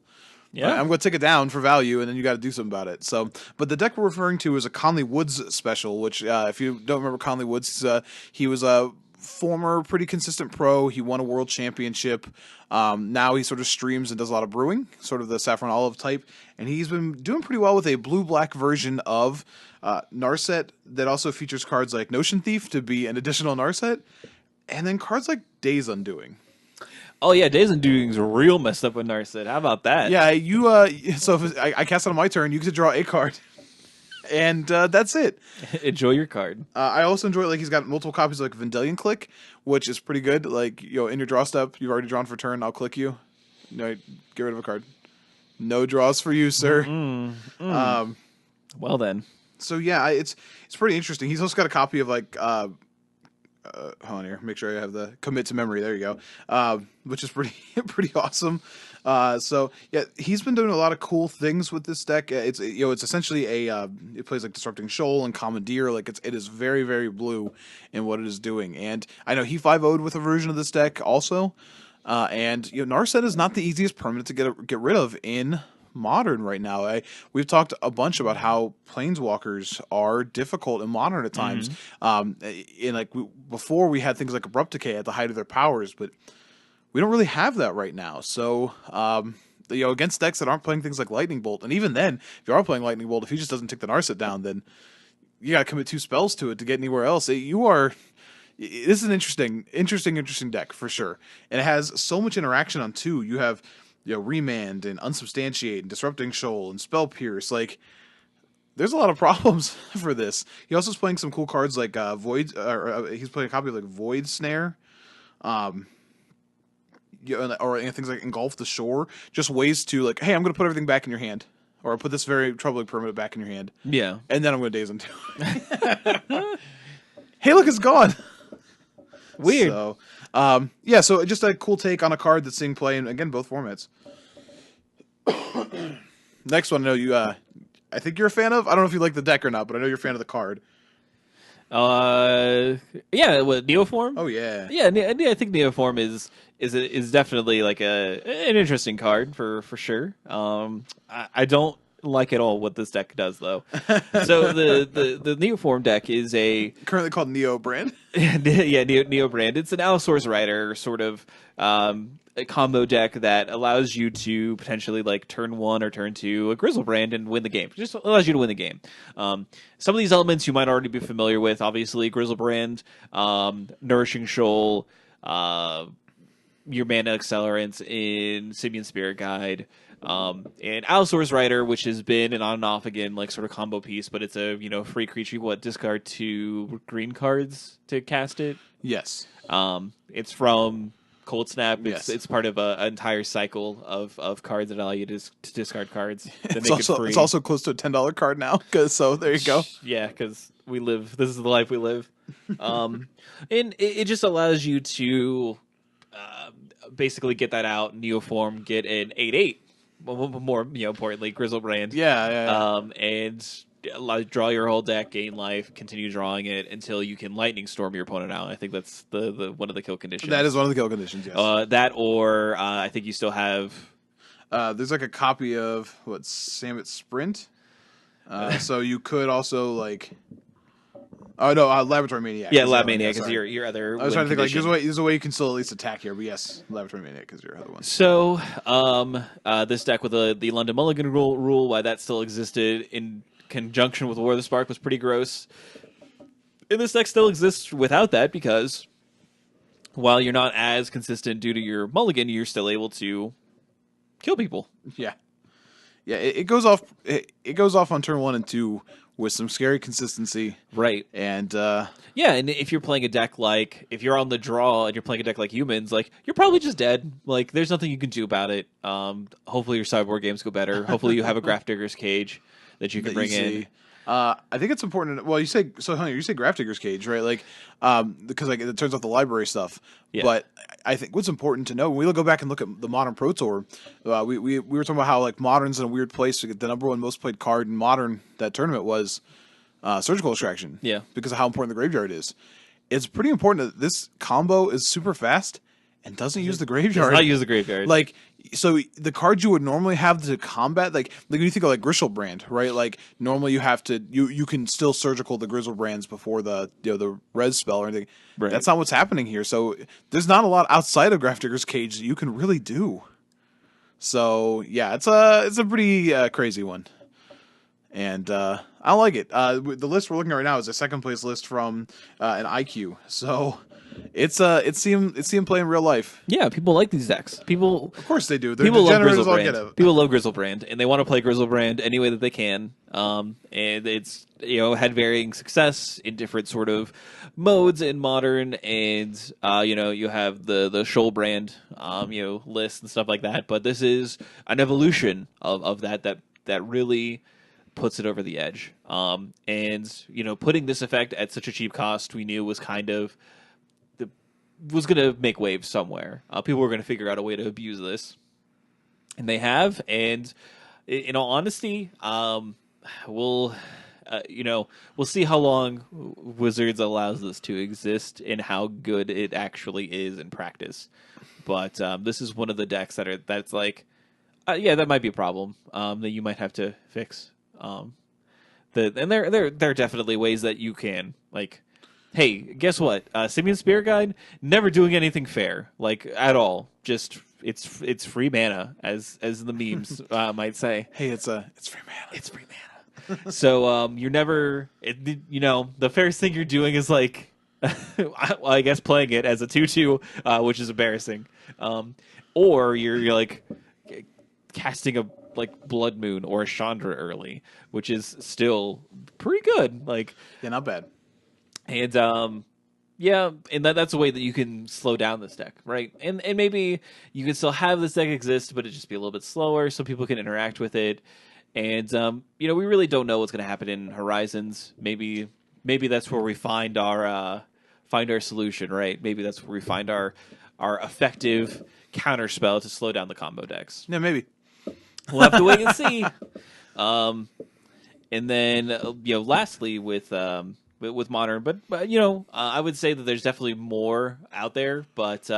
Yeah, I'm going to take it down for value, and then you got to do something about it. So, but the deck we're referring to is a Conley Woods special, which if you don't remember Conley Woods, he was a former pretty consistent pro. He won a world championship. Now he sort of streams and does a lot of brewing, sort of the Saffron Olive type, and he's been doing pretty well with a blue-black version of Narset that also features cards like Notion Thief to be an additional Narset, and then cards like Days Undoing. Oh yeah, Days Undoing is real messed up with Narset. How about that? Yeah, you. So if I cast it on my turn, you get to draw a card. And that's it. Enjoy your card. I also enjoy like he's got multiple copies of like Vendilion Click, which is pretty good. Like in your draw step, you've already drawn for turn. I'll click you. No, get rid of a card. No draws for you, sir. Well then. So yeah, it's pretty interesting. He's also got a copy of like hold on here. Make sure I have the commit to memory. There you go. Which is pretty awesome. So yeah, he's been doing a lot of cool things with this deck. It's essentially it plays like Disrupting Shoal and Commandeer. Like it is very, very blue in what it is doing. And I know he 5-0'd with a version of this deck also. And Narset is not the easiest permanent to get rid of in Modern right now. We've talked a bunch about how Planeswalkers are difficult in Modern at times. Before we had things like Abrupt Decay at the height of their powers, but we don't really have that right now. So, against decks that aren't playing things like Lightning Bolt, and even then, if you are playing Lightning Bolt, if he just doesn't take the Narset down, then you got to commit 2 spells to it to get anywhere else. This is an interesting deck for sure, and it has so much interaction on 2. You have Remand and Unsubstantiate and Disrupting Shoal and Spell Pierce. Like, there's a lot of problems for this. He also is playing some cool cards like Void, he's playing a copy of like Void Snare. Or things like Engulf the Shore, just ways to like, hey, I'm going to put everything back in your hand, or I'll put this very troubling permanent back in your hand. Yeah, and then I'm going to Daze Undo. Hey, look, it's gone. Weird. So, so just a cool take on a card that's seeing play in, again, both formats. Next one, I know you. I think you're a fan of. I don't know if you like the deck or not, but I know you're a fan of the card. Yeah, what, Neoform? Oh yeah, yeah. I think Neoform is definitely like an interesting card for sure. I don't like at all what this deck does though. So the Neoform deck is currently called Neo Brand. Yeah, Neo Brand. It's an Allosaurus Rider sort of a combo deck that allows you to potentially like turn 1 or turn 2 a Grizzlebrand and win the game. It just allows you to win the game. Some of these elements you might already be familiar with. Obviously, Grizzlebrand, Nourishing Shoal, your mana accelerants in Simian Spirit Guide, and Allosaurus Rider, which has been an on and off again like sort of combo piece, but it's a free creature. You discard 2 green cards to cast it. Yes. It's from Cold Snap. Yes. It's part of an entire cycle of cards that allow you to discard cards. That It's make also it free. it's also close to a $10 card now. So there you go. Yeah, because we live. This is the life we live. And it just allows you to basically get that out, Neoform, get an 8/8. More importantly, Grizzlebrand. Yeah. And draw your whole deck, gain life, continue drawing it until you can Lightning Storm your opponent out. I think that's the one of the kill conditions. That is one of the kill conditions. Yes. That or I think you still have. There's like a copy of Samet Sprint. So you could also like. Oh no, Laboratory Maniac. Yeah, Lab Maniac is your other. I was trying to think like there's a way you can still at least attack here, but yes, Laboratory Maniac is your other one. So this deck with the London Mulligan rule, why that still existed in conjunction with War of the Spark was pretty gross. And this deck still exists without that because while you're not as consistent due to your Mulligan, you're still able to kill people. Yeah. It goes off. It goes off on turn 1 and 2 with some scary consistency, right? And and if you're playing a deck like if you're on the draw and you're playing a deck like Humans, like you're probably just dead. Like there's nothing you can do about it. Hopefully your sideboard games go better. Hopefully you have a Grafdigger's Cage that you can bring in. I think it's important. Well, you say so, Hunter. You say Grafdigger's Cage, right? Like, because like it turns off the library stuff. Yeah. But I think what's important to know when we go back and look at the Modern Pro Tour, we were talking about how like Modern's in a weird place. The number 1 most played card in Modern that tournament was Surgical Extraction. Yeah, because of how important the graveyard is. It's pretty important that this combo is super fast and doesn't use the graveyard. Does not use the graveyard. Like, so the cards you would normally have to combat, like when you think of like Grizzlebrand, right? Like normally you have to, you can still surgical the Grizzlebrands before the the res spell or anything. Right. That's not what's happening here. So there's not a lot outside of Grafdigger's Cage that you can really do. So yeah, it's a pretty crazy one. And I like it. The list we're looking at right now is a second place list from an IQ. So it's seen play in real life. Yeah, people like these decks. People, of course they do. People love Grizzlebrand. People love Grizzlebrand, and they want to play Grizzlebrand any way that they can. And it's had varying success in different sort of modes in Modern, and you have the Shoal brand list and stuff like that. But this is an evolution of that really puts it over the edge. And putting this effect at such a cheap cost, we knew was kind of was going to make waves somewhere. People were going to figure out a way to abuse this, and they have. And in all honesty, we'll see how long Wizards allows this to exist and how good it actually is in practice. But this is one of the decks that's like, that might be a problem that you might have to fix. And there are definitely ways that you can like. Hey, guess what? Simian Spirit Guide never doing anything fair, like at all. Just it's free mana, as the memes might say. Hey, it's free mana. It's free mana. So you're never, the fairest thing you're doing is like, I guess playing it as a 2/2, which is embarrassing. Or you're like casting a like Blood Moon or a Chandra early, which is still pretty good. Like not bad. And and that's a way that you can slow down this deck, right? And maybe you can still have this deck exist, but it just be a little bit slower so people can interact with it. And we really don't know what's going to happen in Horizons. Maybe that's where we find our solution, right? Maybe that's where we find our effective counterspell to slow down the combo decks. Yeah, maybe. We'll have to wait and see. And then lastly with Modern, but I would say that there's definitely more out there, but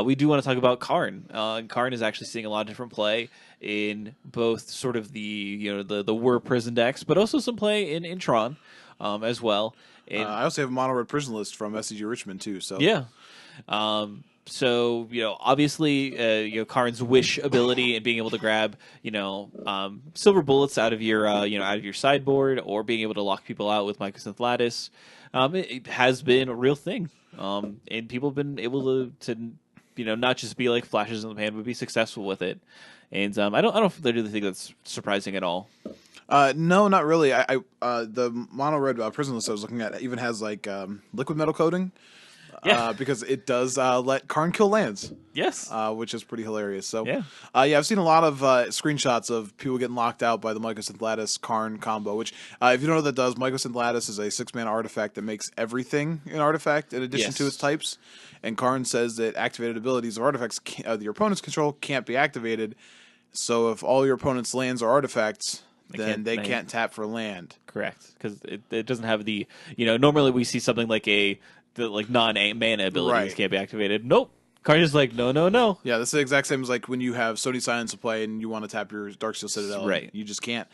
we do want to talk about Karn. Karn is actually seeing a lot of different play in both sort of the Whir prison decks, but also some play in Tron as well. And I also have a mono red prison list from SCG Richmond too. So yeah, So obviously, Karn's wish ability and being able to grab silver bullets out of your out of your sideboard, or being able to lock people out with Mycosynth Lattice, it has been a real thing. And people have been able to not just be like flashes in the pan, but be successful with it. And I don't really think that's surprising at all. No, not really. The mono red prison list I was looking at even has like liquid metal coating. Yeah. Because it does let Karn kill lands. Yes. Which is pretty hilarious. So, Yeah. I've seen a lot of screenshots of people getting locked out by the Mycosynth Lattice Karn combo, which, if you don't know what that does, Mycosynth Lattice is a 6-mana artifact that makes everything an artifact in addition to its types. And Karn says that activated abilities of artifacts that your opponents control can't be activated. So if all your opponent's lands are artifacts, then they can't tap for land. Correct. Because it doesn't have the, normally we see something like the non-mana abilities can't be activated. Nope. Karn is like, no. Yeah, that's the exact same as like when you have Sony Silence to play and you want to tap your Darksteel Citadel. Right. You just can't.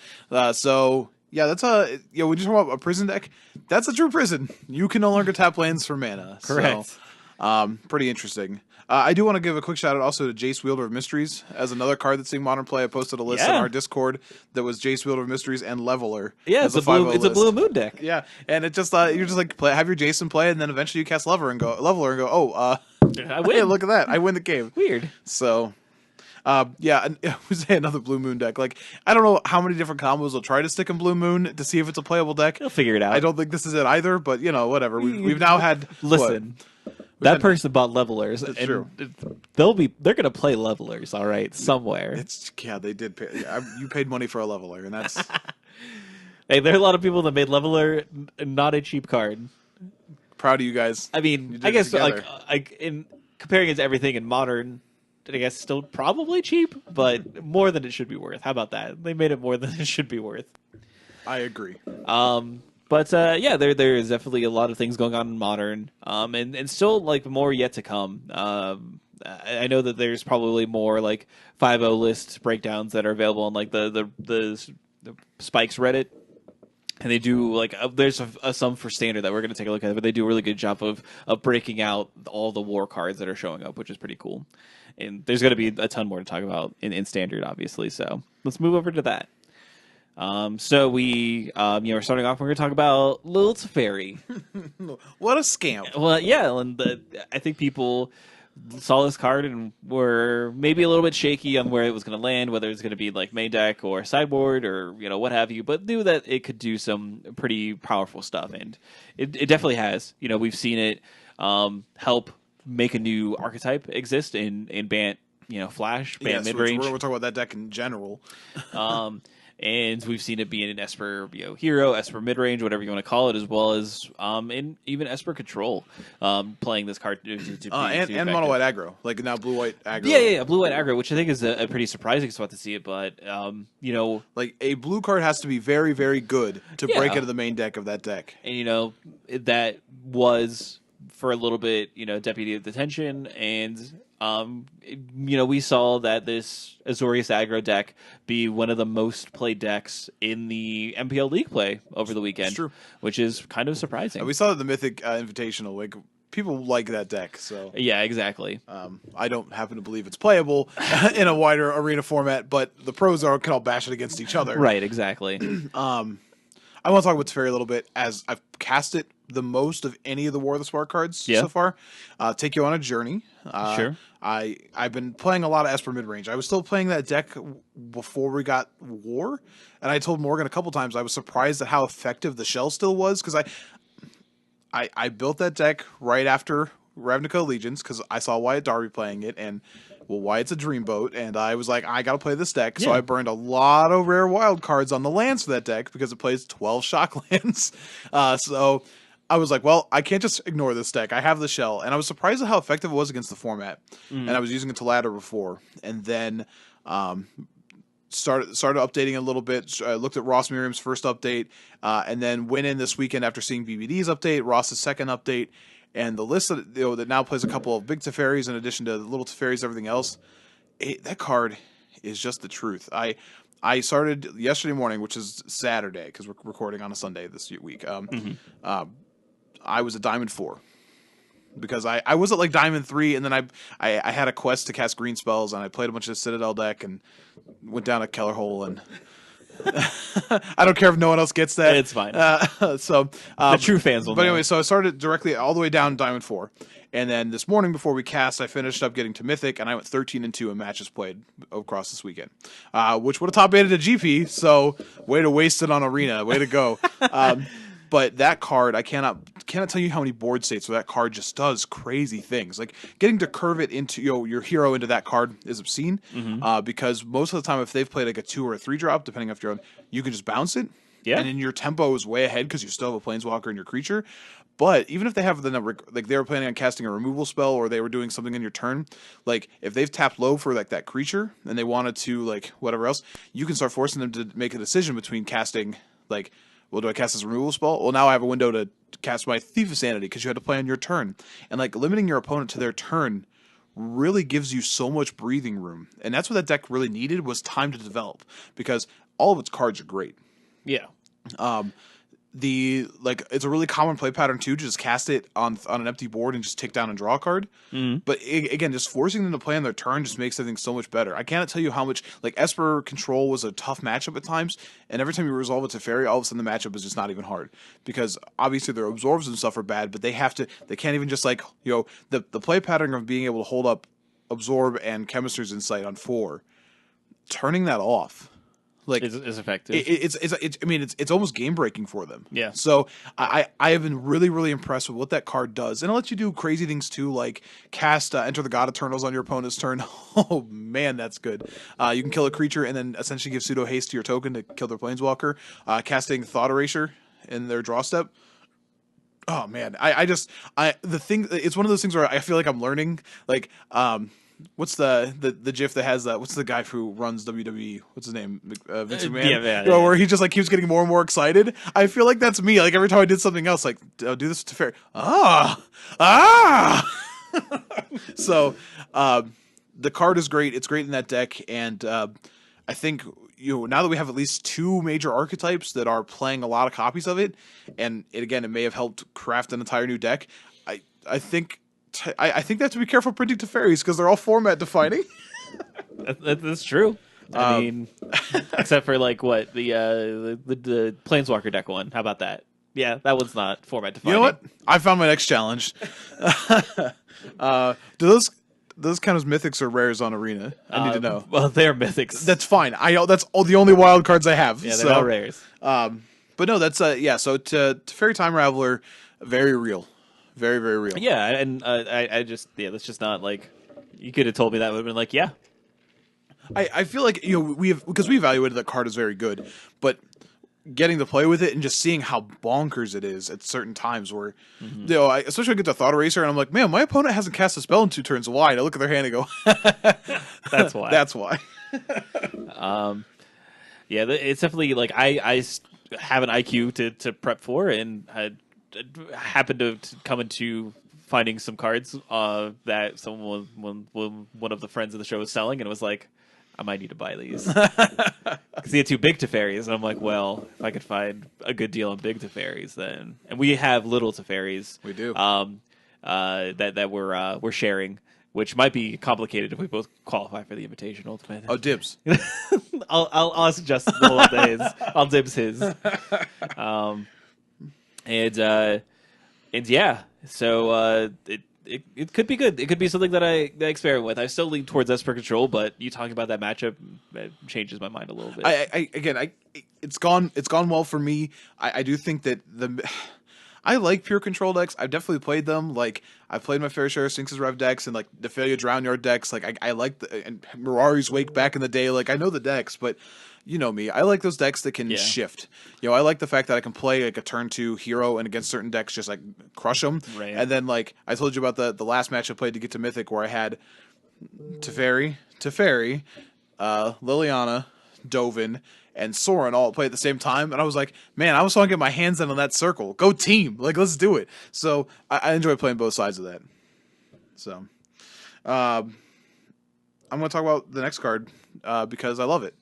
So, yeah, that's when you talk about a prison deck, that's a true prison. You can no longer tap lands for mana. Correct. So, pretty interesting. I do want to give a quick shout out also to Jace Wielder of Mysteries as another card that's seeing modern play. I posted a list on our Discord that was Jace Wielder of Mysteries and Leveler. Yeah, it's a blue moon deck. Yeah, and it just you're just like have your Jason play, and then eventually you cast Leveler and go, I win. Hey, look at that! I win the game. Weird. So, yeah, I would say another Blue Moon deck. Like, I don't know how many different combos will try to stick in Blue Moon to see if it's a playable deck. They'll figure it out. I don't think this is it either, but whatever. We've now had listen. That person bought levelers, and true. They're gonna play levelers, all right, somewhere. They did pay. You paid money for a leveler, and that's. Hey, there are a lot of people that made leveler not a cheap card. Proud of you guys. I mean, I guess like in comparing it to everything in modern, I guess still probably cheap, but more than it should be worth. How about that? They made it more than it should be worth. I agree. But yeah, there is definitely a lot of things going on in modern, and still like more yet to come. I know that there's probably more like 5.0 list breakdowns that are available on like the Spikes Reddit, and they do like there's some for standard that we're going to take a look at, but they do a really good job of breaking out all the war cards that are showing up, which is pretty cool. And there's going to be a ton more to talk about in standard, obviously. So let's move over to that. So we, we're starting off. We're going to talk about Lil Teferi. What a scam! Well, yeah, and I think people saw this card and were maybe a little bit shaky on where it was going to land, whether it's going to be like main deck or sideboard or what have you, but knew that it could do some pretty powerful stuff, and it definitely has. We've seen it help make a new archetype exist in Bant. Flash, Bant mid-range. We're talking about that deck in general. And we've seen it be in an Esper hero, Esper midrange, whatever you want to call it, as well as in even Esper control, playing this card and mono white aggro, like now blue white aggro. Yeah, blue white aggro, which I think is a pretty surprising spot to see it. But like a blue card has to be very, very good to break into the main deck of that deck. And that was for a little bit, Deputy of Detention, and we saw that this Azorius aggro deck be one of the most played decks in the MPL League play over the weekend. It's true. Which is kind of surprising. We saw the Mythic Invitational. Like, people like that deck. So yeah, exactly. I don't happen to believe it's playable in a wider arena format, but the pros can all bash it against each other. Right, exactly. I want to talk about Teferi a little bit, as I've cast it the most of any of the War of the Spark cards so far. Take you on a journey. Sure. I've been playing a lot of Esper midrange. I was still playing that deck before we got War, and I told Morgan a couple times I was surprised at how effective the shell still was, because I built that deck right after Ravnica Allegiance, because I saw Wyatt Darby playing it, and Wyatt's a Dreamboat, and I was like, I gotta play this deck. So I burned a lot of rare wild cards on the lands for that deck because it plays 12 shock lands. So I was like, well, I can't just ignore this deck. I have the shell, and I was surprised at how effective it was against the format. And I was using it to ladder before, and then started updating a little bit. I looked at Ross Miriam's first update, and then went in this weekend after seeing BBD's update, Ross's second update. And the list that now plays a couple of big Teferis in addition to the little Teferis, everything else, that card is just the truth. I started yesterday morning, which is Saturday, because we're recording on a Sunday this week. I was a Diamond 4. because I was at like Diamond 3, and then I had a quest to cast green spells, and I played a bunch of Citadel deck and went down a Keller hole, and I don't care if no one else gets that. It's fine. The true fans will But know. anyway, so I started directly all the way down Diamond 4. And then this morning before we cast, I finished up getting to Mythic, and I went 13-2 in matches played across this weekend, which would have top 8'd a GP, so way to waste it on Arena. Way to go. But that card, I cannot tell you how many board states where that card just does crazy things. Like getting to curve it into your hero into that card is obscene, because most of the time if they've played like a 2 or a 3 drop, depending if you're on, you can just bounce it. Yeah. And then your tempo is way ahead because you still have a Planeswalker in your creature. But even if they have the number, like they were planning on casting a removal spell or they were doing something in your turn, like if they've tapped low for like that creature and they wanted to like whatever else, you can start forcing them to make a decision between casting like, well, do I cast this removal spell? Well, now I have a window to cast my Thief of Sanity because you had to play on your turn. And like limiting your opponent to their turn really gives you so much breathing room. And that's what that deck really needed, was time to develop, because all of its cards are great. Yeah. It's a really common play pattern too, to just cast it on an empty board and just tick down and draw a card. But again, just forcing them to play on their turn just makes everything so much better. I cannot tell you how much, like, Esper Control was a tough matchup at times, and every time you resolve it to Fairy, all of a sudden the matchup is just not even hard, because obviously their absorbs and stuff are bad, but they can't even just like, the play pattern of being able to hold up Absorb and Chemistry's Insight on 4, turning that off. Like is effective. It's almost game breaking for them. Yeah. So I have been really, really impressed with what that card does, and it lets you do crazy things too, like cast Enter the God Eternals on your opponent's turn. Oh man, that's good. You can kill a creature and then essentially give pseudo haste to your token to kill their planeswalker. Casting Thought Erasure in their draw step. Oh man, it's one of those things where I feel like I'm learning. Like, what's the GIF that has what's the guy who runs WWE? What's his name? Vince McMahon. Yeah. Where he just like keeps getting more and more excited. I feel like that's me. Like every time I did something else, like I'll do this to Fair. So the card is great. It's great in that deck, and I think now that we have at least 2 major archetypes that are playing a lot of copies of it, and it may have helped craft an entire new deck. I think they have to be careful printing Teferis because they're all format defining. That's true. I mean, except for like what the Planeswalker deck one. How about that? Yeah, that one's not format defining. You know what? I found my next challenge. Do those count as mythics or rares on Arena? I need to know. Well, they're mythics. That's fine. That's all the only wild cards I have. Yeah, they're all rares. But no, that's So to Fairy Time Raveler, very real. Very, very real. Yeah, and I just that's just not like, you could have told me that, would have been like, yeah. I feel like because we evaluated that card as very good, but getting to play with it and just seeing how bonkers it is at certain times where especially I get to Thought Eraser and I'm like, man, my opponent hasn't cast a spell in 2 turns. Why? And I look at their hand and go, that's why. That's why. Yeah, it's definitely like I have an IQ to prep for, and I happened to come into finding some cards that one of the friends of the show was selling, and it was like, I might need to buy these because he had 2 big Teferis, and I'm like, well, if I could find a good deal on big Teferis, then, and we have little Teferis, we do, that we're sharing, which might be complicated if we both qualify for the Invitational. Ultimate. Oh, dibs. I'll ask Justin the whole days. I'll dibs his. And yeah, so it could be good. It could be something that I experiment with. I still lean towards Esper Control, but you talking about that matchup, it changes my mind a little bit. It's gone well for me. I do think that I like pure control decks. I've definitely played them. Like, I've played my fair share of Sphinx's Rev decks and like Nephalia Drown Yard decks. Like, I like and Mirari's Wake back in the day. Like, I know the decks, but you know me. I like those decks that can shift. I like the fact that I can play like a turn 2 hero and against certain decks just like crush them. Right. And then like I told you about the last match I played to get to Mythic where I had Teferi, Liliana, Dovin, and Sorin all play at the same time, and I was like, man, I was trying to get my hands in on that circle. Go team, like let's do it. So I enjoy playing both sides of that. So I'm going to talk about the next card because I love it.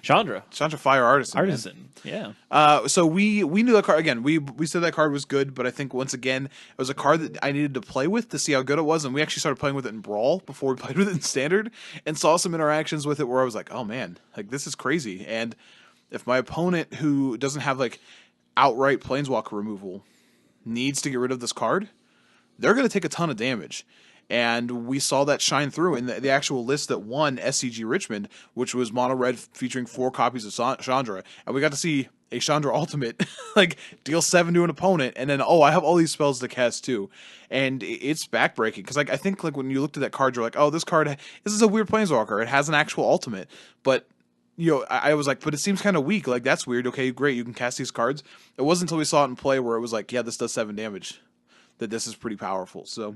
Chandra. Chandra Fire Artisan. Man. Artisan. Yeah. So we knew that card again. We said that card was good, but I think once again it was a card that I needed to play with to see how good it was, and we actually started playing with it in Brawl before we played with it in Standard, and saw some interactions with it where I was like, oh man, like this is crazy. And if my opponent who doesn't have like outright Planeswalker removal needs to get rid of this card, they're going to take a ton of damage. And we saw that shine through in the actual list that won SCG Richmond, which was mono red featuring 4 copies of Chandra. And we got to see a Chandra Ultimate like deal 7 to an opponent, and then I have all these spells to cast too. And it's backbreaking because like I think like when you looked at that card, you're like, oh, this is a weird Planeswalker. It has an actual ultimate, but I was like, but it seems kind of weak. Like that's weird. Okay, great, you can cast these cards. It wasn't until we saw it in play where it was like, yeah, this does 7 damage, that this is pretty powerful. So.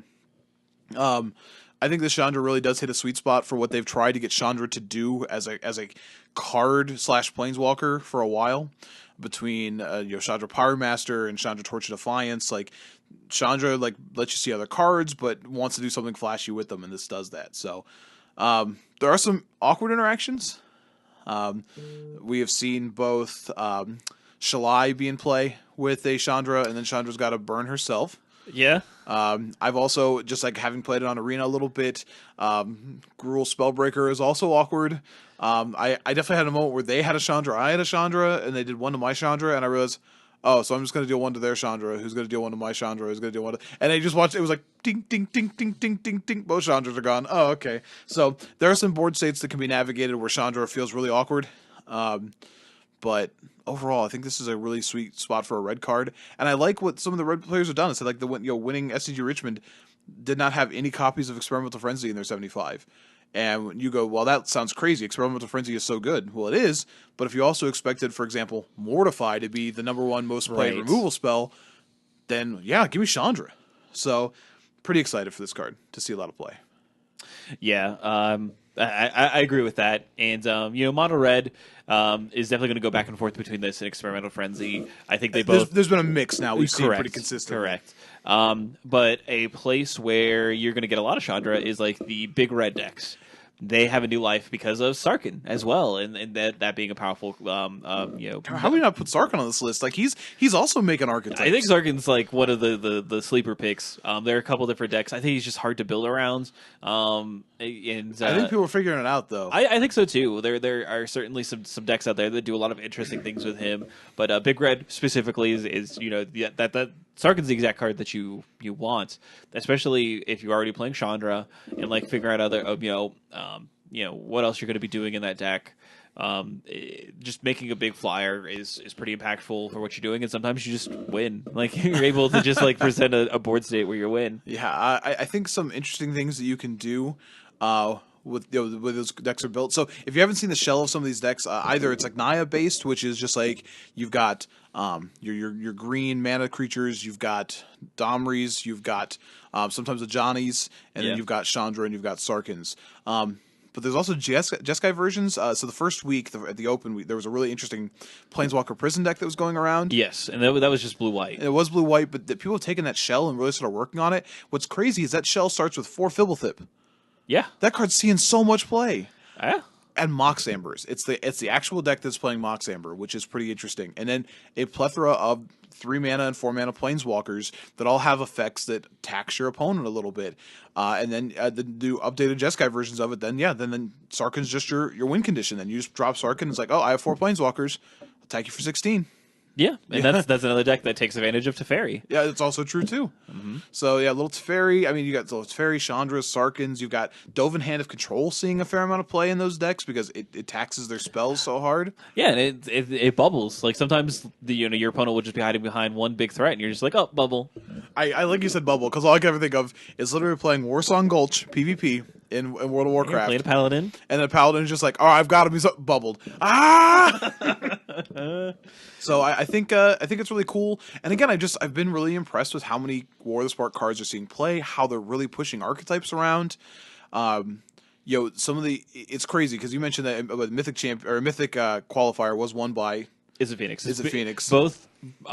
I think this Chandra really does hit a sweet spot for what they've tried to get Chandra to do as a card / Planeswalker for a while, between Chandra Pyromaster and Chandra Torch of Defiance. Like Chandra like lets you see other cards, but wants to do something flashy with them, and this does that. So there are some awkward interactions. We have seen both Shalai be in play with a Chandra, and then Chandra's got to burn herself. Yeah. I've also, just like having played it on Arena a little bit, Gruul Spellbreaker is also awkward. I definitely had a moment where they had a Chandra, I had a Chandra, and they did one to my Chandra, and I realized, oh, so I'm just going to deal one to their Chandra, who's going to deal one to my Chandra, who's going to deal one to... And I just watched, it was like, ding, ding, ding, ding, ding, ding, ding, both Chandras are gone. Oh, okay. So there are some board states that can be navigated where Chandra feels really awkward. But overall, I think this is a really sweet spot for a red card, and I like what some of the red players have done. It's like winning SCG Richmond did not have any copies of Experimental Frenzy in their 75, and when you go, well, that sounds crazy. Experimental Frenzy is so good. Well, it is, but if you also expected, for example, Mortify to be the #1 most played removal spell, then yeah, give me Chandra. So pretty excited for this card to see a lot of play. Yeah, I agree with that. And, Mono Red is definitely going to go back and forth between this and Experimental Frenzy. I think they both... There's been a mix now. We've seen pretty consistent. Correct. But a place where you're going to get a lot of Chandra is like the big red decks. They have a new life because of Sarkhan as well, and that being a powerful, How do we not put Sarkhan on this list? Like he's also making archetypes. I think Sarkhan's like one of the sleeper picks. There are a couple different decks. I think he's just hard to build around. And I think people are figuring it out though. I think so too. There are certainly some decks out there that do a lot of interesting things with him. But Big Red specifically is that Sarkhan's the exact card that you want, especially if you're already playing Chandra and like figure out other what else you're going to be doing in that deck. Just making a big flyer is pretty impactful for what you're doing, and sometimes you just win. Like you're able to just like present a board state where you win. Yeah, I think some interesting things that you can do with those decks are built. So if you haven't seen the shell of some of these decks, either it's like Naya based, which is just like you've got your green mana creatures, you've got Domries, you've got sometimes the Johnnies, and then you've got Chandra and you've got Sarkhans. But there's also Jeskai versions. So the first week at the Open week, there was a really interesting Planeswalker Prison deck that was going around. Yes, and that was just blue-white. It was blue-white, but people have taken that shell and really started working on it. What's crazy is that shell starts with 4 Fibblethip. Yeah. That card's seeing so much play. Yeah. And Mox Ambers. It's the actual deck that's playing Mox Amber, which is pretty interesting. And then a plethora of 3 mana and 4 mana Planeswalkers that all have effects that tax your opponent a little bit. And then the new updated Jeskai versions of it, then Sarkhan's just your win condition. Then you just drop Sarkhan, it's like, oh, I have 4 Planeswalkers. I'll attack you for 16. Yeah, and that's another deck that takes advantage of Teferi. Yeah, it's also true too. Mm-hmm. So yeah, little Teferi. I mean, you got little Teferi, Chandras, Sarkhans. You've got Dovin Hand of Control seeing a fair amount of play in those decks because it taxes their spells so hard. Yeah, and it bubbles. Like sometimes your opponent will just be hiding behind one big threat, and you're just like, oh, bubble. I like you said bubble because all I can ever think of is literally playing Warsong Gulch PvP in World of Warcraft. Playing a Paladin, and the Paladin is just like, oh, I've got him. He's bubbled. Ah. So I think it's really cool. And again, I've been really impressed with how many War of the Spark cards are seeing play, how they're really pushing archetypes around. Some of it's crazy because you mentioned that Mythic qualifier was won by Izzet Phoenix. Izzet Phoenix. Both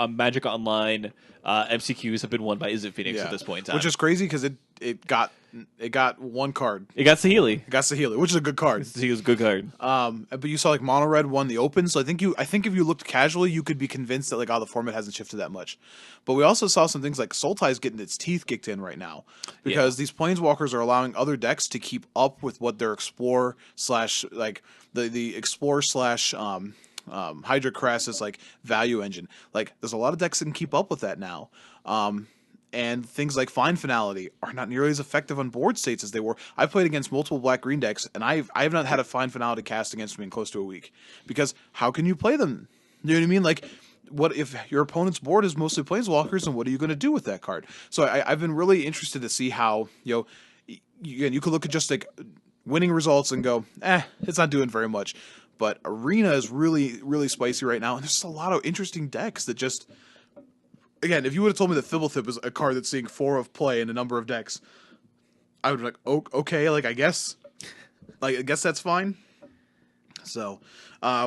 Magic Online MCQs have been won by Izzet Phoenix at this point in time. Which is crazy because it got It got one card. It got Saheeli. It got Saheeli, which is a good card. Saheeli's a good card. But you saw like Mono Red won the Open, so I think if you looked casually, you could be convinced that like the format hasn't shifted that much. But we also saw some things like Sultai's getting its teeth kicked in right now because these Planeswalkers are allowing other decks to keep up with what their Explore slash like the Explore slash Hydra Crassus like value engine. Like there's a lot of decks that can keep up with that now. And things like Find Finality are not nearly as effective on board states as they were. I played against multiple black-green decks, and I have not had a Find Finality cast against me in close to a week. Because how can you play them? You know what I mean? Like, what if your opponent's board is mostly Planeswalkers, and what are you going to do with that card? So I've been really interested to see how, you could look at just like winning results and go, it's not doing very much. But Arena is really, really spicy right now, and there's just a lot of interesting decks that just... Again, if you would have told me that Fibblethip is a card that's seeing 4 of play in a number of decks, I would be like, oh, okay, like I guess that's fine. So,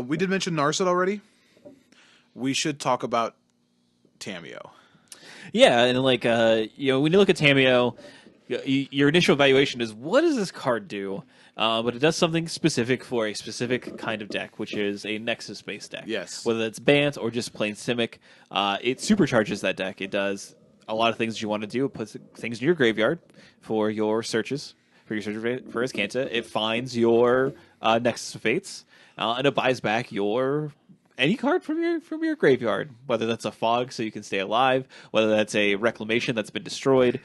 we did mention Narset already. We should talk about Tamiyo. Yeah, and like when you look at Tamiyo, your initial evaluation is what does this card do? But it does something specific for a specific kind of deck, which is a Nexus-based deck. Yes. Whether that's Bant or just plain Simic, it supercharges that deck. It does a lot of things you want to do. It puts things in your graveyard for your searches, for Azcanta. It finds your Nexus of Fates, and it buys back any card from your graveyard, whether that's a Fog so you can stay alive, whether that's a Reclamation that's been destroyed.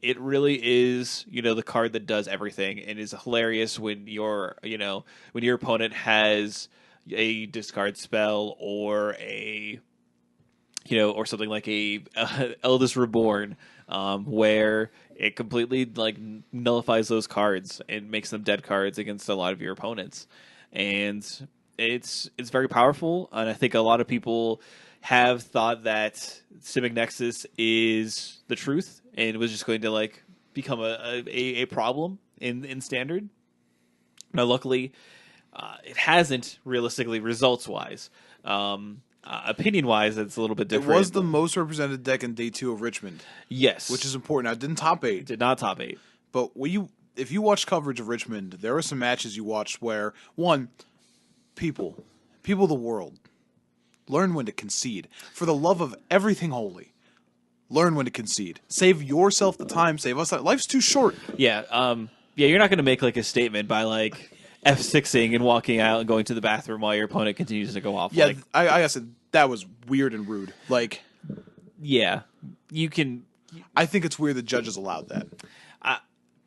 It really is, the card that does everything, and is hilarious when your opponent has a discard spell or or something like a Eldest Reborn, where it completely like nullifies those cards and makes them dead cards against a lot of your opponents, and it's very powerful. And I think a lot of people have thought that Simic Nexus is the truth and was just going to like become a problem in Standard. Now, luckily, it hasn't realistically results wise. Opinion wise, it's a little bit different. It was the most represented deck in day 2 of Richmond. Yes, which is important. Now, it didn't top 8. Did not top 8. But if you watch coverage of Richmond, there were some matches you watched where people of the world. Learn when to concede. For the love of everything holy, learn when to concede. Save yourself the time. Save us time. Life's too short. Yeah. You're not going to make like a statement by like F6ing and walking out and going to the bathroom while your opponent continues to go off. Yeah, I said that was weird and rude. Like, yeah, you can. I think it's weird the judges allowed that.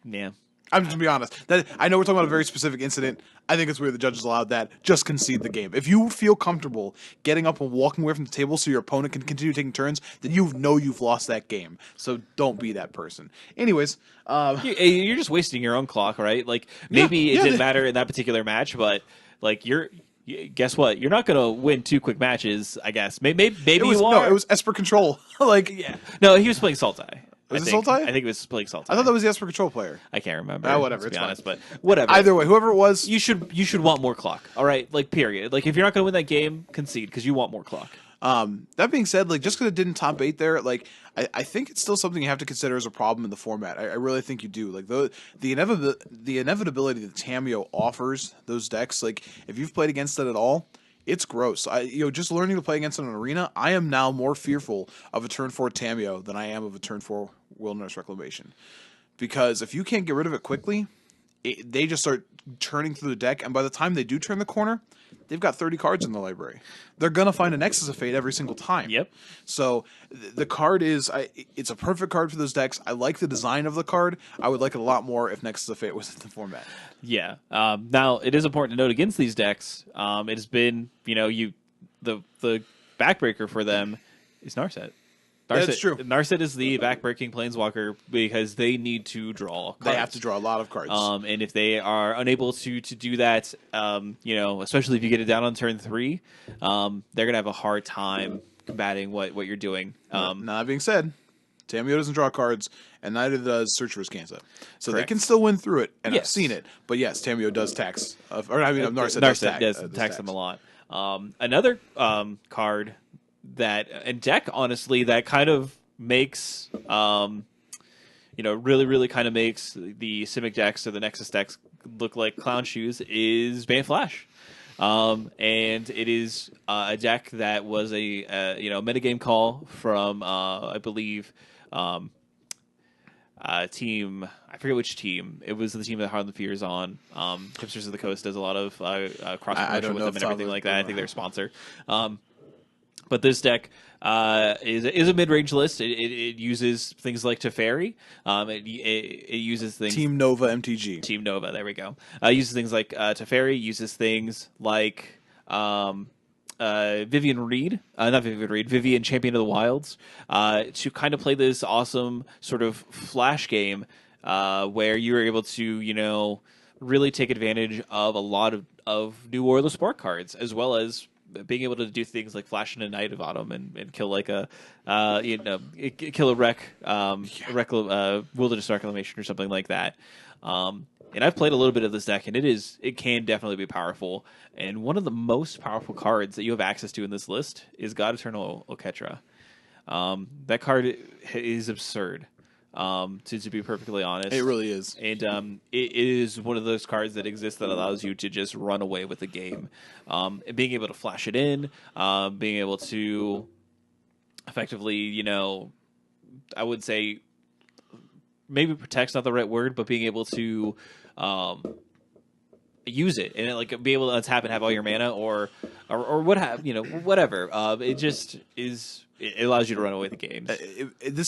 Yeah. I'm just going to be honest. I know we're talking about a very specific incident. I think it's weird the judges allowed that. Just concede the game. If you feel comfortable getting up and walking away from the table so your opponent can continue taking turns, then you've lost that game. So don't be that person. Anyways. You're just wasting your own clock, right? Like, maybe it didn't matter in that particular match, but like guess what? You're not going to win 2 quick matches, I guess. Maybe you are. No, it was Esper Control. No, he was playing Sultai. Was it Sultai? I think it was playing Sultai. I thought that was the Esper Control player. I can't remember. Whatever. To be it's honest, fine. but whatever. Either way, whoever it was, you should want more clock. All right, like period. Like if you're not going to win that game, concede because you want more clock. That being said, like just because it didn't top 8 there, like I think it's still something you have to consider as a problem in the format. I really think you do. Like the inevitability that Tamiyo offers those decks, like if you've played against it at all, it's gross. Just learning to play against it in an arena, I am now more fearful of a turn 4 Tamiyo than I am of a turn 4 Wilderness Reclamation. Because if you can't get rid of it quickly, they just start churning through the deck, and by the time they do turn the corner, they've got 30 cards in the library. They're going to find a Nexus of Fate every single time. Yep. So the card it's a perfect card for those decks. I like the design of the card. I would like it a lot more if Nexus of Fate was in the format. Yeah. Now, it is important to note against these decks, it has been, the backbreaker for them is Narset. That's true. Narset is the backbreaking planeswalker because they need to draw cards. They have to draw a lot of cards. And if they are unable to do that, especially if you get it down on turn 3, they're going to have a hard time combating what you're doing. Now, that being said, Tamiyo doesn't draw cards, and neither does Search for Azcanta. So Correct. they can still win through it, and Yes. I've seen it. But yes, Tamiyo does tax. Narset does tax them a lot. Another card and deck, honestly, that kind of makes really, really kind of makes the Simic decks or the Nexus decks look like clown shoes is Ban Flash. And it is a deck that was a metagame call from I believe team. I forget which team. It was the team that Harlan Fear is on. Hipsters of the Coast does a lot of cross promotion with them and everything like that. I think they're a sponsor. But this deck is a mid range list. It uses things like Teferi. It uses things Team Nova MTG. Team Nova. There we go. Uses things like Teferi. Uses things like Vivian Reed, not Vivian Reed, Vivian Champion of the Wilds, to kind of play this awesome sort of flash game where you were able to really take advantage of a lot of new War of the Spark cards, as well as being able to do things like Flash in a Night of Autumn and kill like kill a Wilderness Reclamation or something like that. And I've played a little bit of this deck, and it can definitely be powerful. And one of the most powerful cards that you have access to in this list is God Eternal Oketra. That card is absurd. To be perfectly honest, it really is, and it is one of those cards that exists that allows you to just run away with the game, being able to flash it in, being able to effectively, I would say maybe protect's not the right word, but being able to use it and be able to untap and have all your mana or what whatever. It just is. It allows you to run away the games.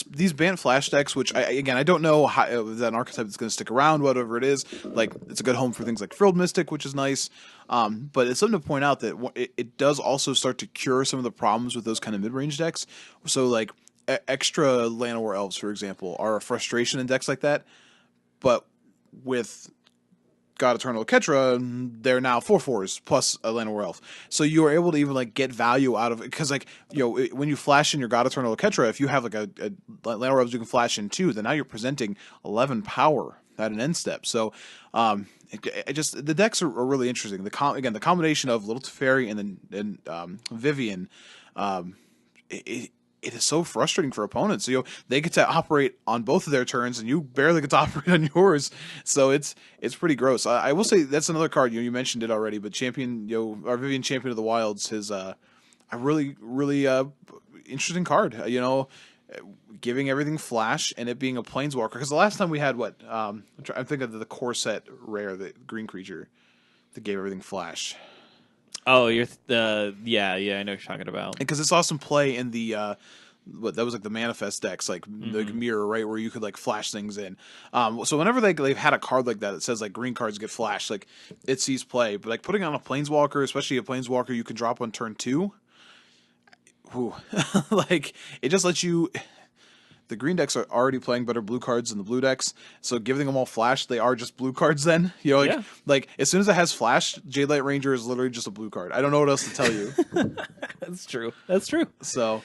These Bant Flash decks, which I don't know how is that an archetype that's going to stick around, whatever it is. Like, it's a good home for things like Frilled Mystic, which is nice. But it's something to point out that it does also start to cure some of the problems with those kind of mid-range decks. So, like, extra Llanowar Elves, for example, are a frustration in decks like that. But with God Eternal Ketra, they're now 4/4s plus a Llanowar Elf. So you are able to even get value out of it, because when you flash in your God Eternal Ketra, if you have a Llanowar Elves you can flash in too, then now you're presenting 11 power at an end step. So the decks are really interesting. The combination of Little Teferi and Vivian, it is so frustrating for opponents. So they get to operate on both of their turns, and you barely get to operate on yours. So it's pretty gross. I will say that's another card. You mentioned it already, but our Vivian Champion of the Wilds is a really interesting card. Giving everything flash and it being a planeswalker. Because the last time we had I'm thinking of the core set rare, the green creature that gave everything flash. Oh, you're yeah, I know what you're talking about. Because it's awesome play in the that was the manifest decks, the mirror, right, where you could flash things in. So whenever they've had a card like that says green cards get flashed, it sees play. But putting on a planeswalker, especially a planeswalker you can drop on turn 2, it just lets you. The green decks are already playing better blue cards than the blue decks, so giving them all flash, they are just blue cards then. As soon as it has flash, Jade Light Ranger is literally just a blue card. I don't know what else to tell you. That's true. So,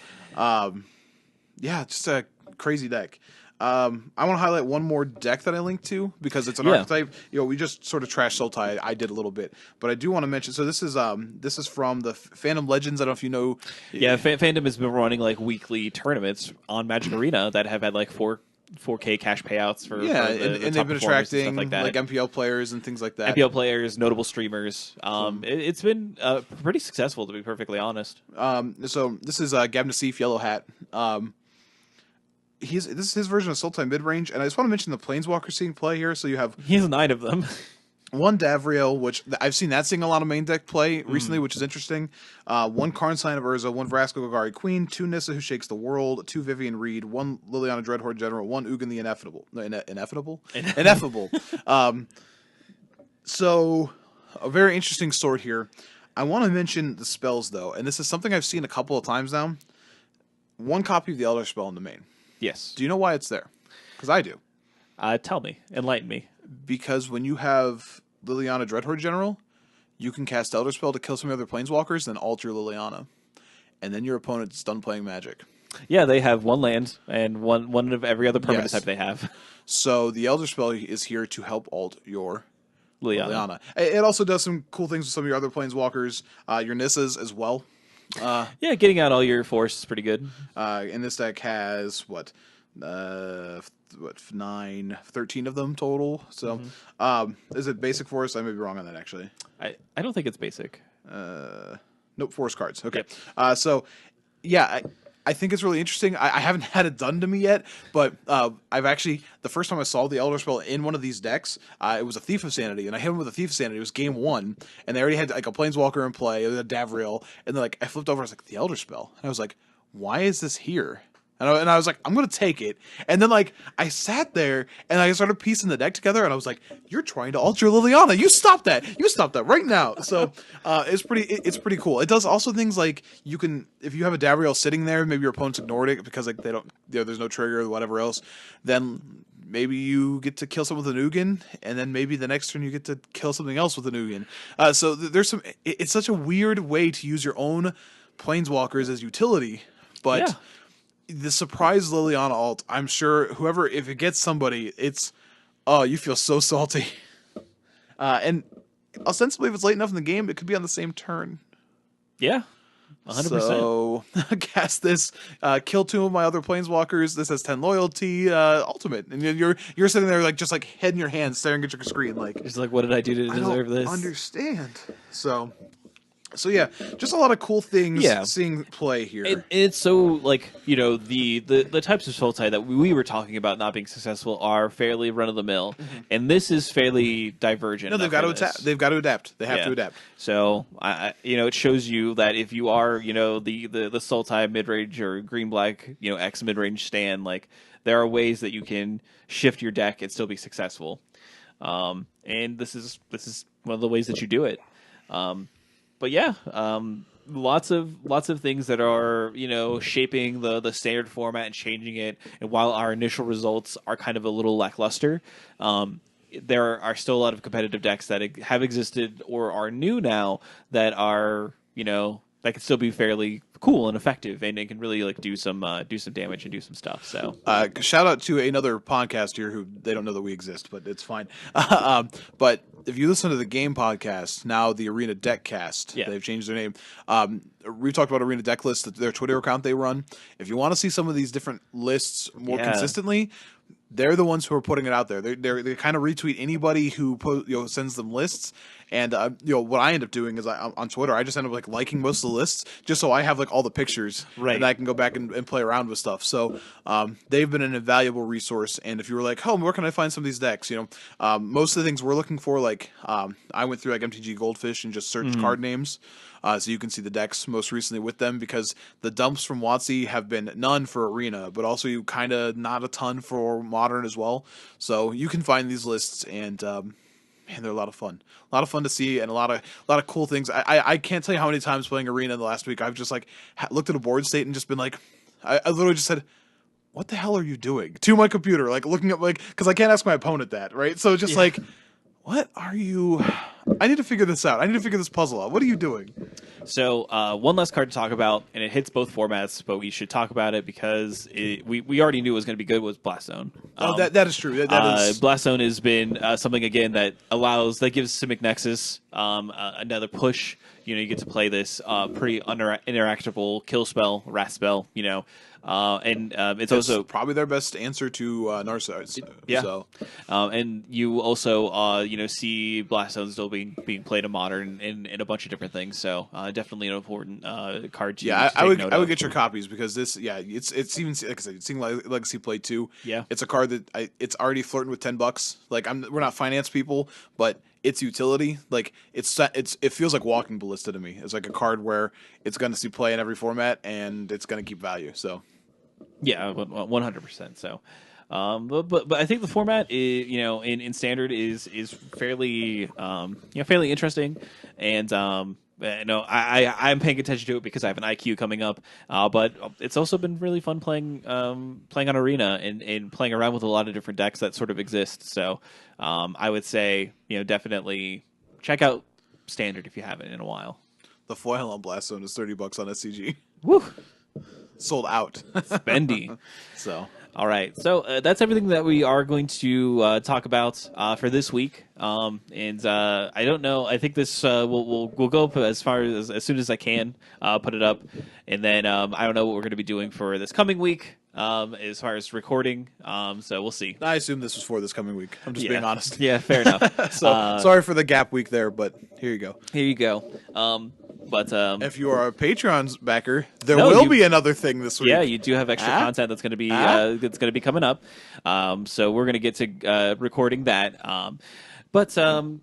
just a crazy deck. I want to highlight one more deck that I linked to because it's an archetype. We just sort of trashed Sultai. I did a little bit, but I do want to mention. So this is from the Phantom Legends. I don't know if you know. Yeah, Phantom has been running weekly tournaments on Magic Arena that have had 4K cash payouts for and they've been attracting stuff like that. MPL players and things like that. MPL players, notable streamers. It's been pretty successful, to be perfectly honest. So this is Gab Nassif, Yellow Hat. This is his version of Sultai mid-range, and I just want to mention the Planeswalker seeing play here. So he has 9 of them. One Davriel, which I've seen that seeing a lot of main deck play recently, which is interesting. One Karn Sign of Urza, one Vraska Golgari Queen, 2 Nissa Who Shakes the World, 2 Vivian Reed, 1 Liliana Dreadhorde General, 1 Ugin the Ineffable. Ineffable. So a very interesting sort here. I want to mention the spells though, and this is something I've seen a couple of times now. 1 copy of the Elder Spell in the main. Yes. Do you know why it's there? Because I do. Tell me. Enlighten me. Because when you have Liliana Dreadhorde General, you can cast Elder Spell to kill some other Planeswalkers, then alter Liliana. And then your opponent's done playing Magic. Yeah, they have 1 land and one of every other permanent type they have. So the Elder Spell is here to help alt your Liliana. It also does some cool things with some of your other Planeswalkers, your Nissas as well. Getting out all your force is pretty good. And this deck has Nine, 13 of them total. So, is it basic forest? I may be wrong on that actually. I don't think it's basic. Nope, forest cards. Okay. Yep. So, yeah, I think it's really interesting. I haven't had it done to me yet, but I've actually, the first time I saw the Elder Spell in one of these decks, it was a Thief of Sanity, and I hit him with a Thief of Sanity. It was game one, and they already had like a Planeswalker in play, a Davriel, and then like I flipped over, I was like, the Elder Spell. And I was like, why is this here? And I was like, I'm going to take it. And then, like, I sat there and I started piecing the deck together. And I was like, you're trying to Ultra Liliana. You stop that. You stop that right now. So it's pretty cool. It does also things like you can, if you have a Davriel sitting there, maybe your opponents ignored it because, like, they don't, there's no trigger or whatever else, then maybe you get to kill someone with an Ugin, and then maybe the next turn you get to kill something else with an Ugin. So there's some, it's such a weird way to use your own Planeswalkers as utility, but... Yeah. The surprise Liliana alt, I'm sure whoever, if it gets somebody, it's, oh, you feel so salty. And ostensibly, if it's late enough in the game, it could be on the same turn. Yeah, 100%. So, cast this, kill two of my other planeswalkers. This has 10 loyalty, ultimate, and you're sitting there like just like head in your hands, staring at your screen, like It's like, what did I do to deserve this? Understand. So yeah, just a lot of cool things seeing play here. It's so, like, you know, the types of Sultai that we were talking about not being successful are fairly run-of-the-mill, and this is fairly divergent. No, they've got to adapt. They've got to adapt. They have to adapt. So, it shows you that if you are, the Sultai mid-range or green-black, X mid-range stand, like, there are ways that you can shift your deck and still be successful. And this is one of the ways that you do it. But yeah, lots of things that are shaping the standard format and changing it. And while our initial results are kind of a little lackluster, there are still a lot of competitive decks that have existed or are new now that are that can still be fairly cool and effective, and it can really like do some damage and do some stuff. So shout out to another podcast here who they don't know that we exist, but it's fine. But if you listen to the game podcast, now the Arena Deck Cast, they've changed their name. We've talked about Arena Deck List, their Twitter account they run. If you want to see some of these different lists more consistently, they're the ones who are putting it out there. They kind of retweet anybody who sends them lists. And what I end up doing is on Twitter, I just end up like liking most of the lists just so I have like all the pictures, and I can go back and play around with stuff. So they've been an invaluable resource. And if you were like, oh, where can I find some of these decks? Most of the things we're looking for, like I went through like MTG Goldfish and just searched card names. So you can see the decks most recently with them, because the dumps from WotC have been none for Arena, but also you kind of not a ton for Modern as well. So you can find these lists, and man, they're a lot of fun. A lot of fun to see, and a lot of cool things. I can't tell you how many times playing Arena in the last week I've just like looked at a board state and just been like, I literally just said, what the hell are you doing to my computer? Like looking up, like, because I can't ask my opponent that, right? So just like, what are you? I need to figure this out. I need to figure this puzzle out. What are you doing? So one last card to talk about, and it hits both formats, but we should talk about it because we already knew it was going to be good, was Blast Zone. That is true. That is... Blast Zone has been something, again, that gives Simic Nexus another push. You get to play this pretty interactable kill spell, wrath spell, and it's also probably their best answer to Narset. Yeah. So. And you also see Blast Zone still being played in Modern in a bunch of different things. So definitely an important card to I would get your copies, because this it's even, like I said, it's seeing Legacy Play 2. Yeah. It's a card that it's already flirting with $10. Like we're not finance people, but its utility, like it feels like Walking Ballista to me. It's like a card where it's going to see play in every format, and it's going to keep value. So yeah, 100%. So, but I think the format is, in Standard is fairly fairly interesting, and I'm paying attention to it because I have an IQ coming up. But it's also been really fun playing on Arena and playing around with a lot of different decks that sort of exist. So I would say definitely check out Standard if you haven't in a while. The foil on Blast Zone is $30 on SCG. Woo! Sold out. Spendy. So. All right, so that's everything that we are going to talk about for this week. And I don't know. I think this we'll go up as far as soon as I can put it up, and then I don't know what we're going to be doing for this coming week. as far as recording. So we'll see. I assume this was for this coming week. I'm just being honest. Yeah, fair enough. So sorry for the gap week there, but here you go. Here you go. But if you are a Patreon's backer, there will be another thing this week. Yeah, you do have extra content that's going to be coming up. So we're going to get to recording that. But thank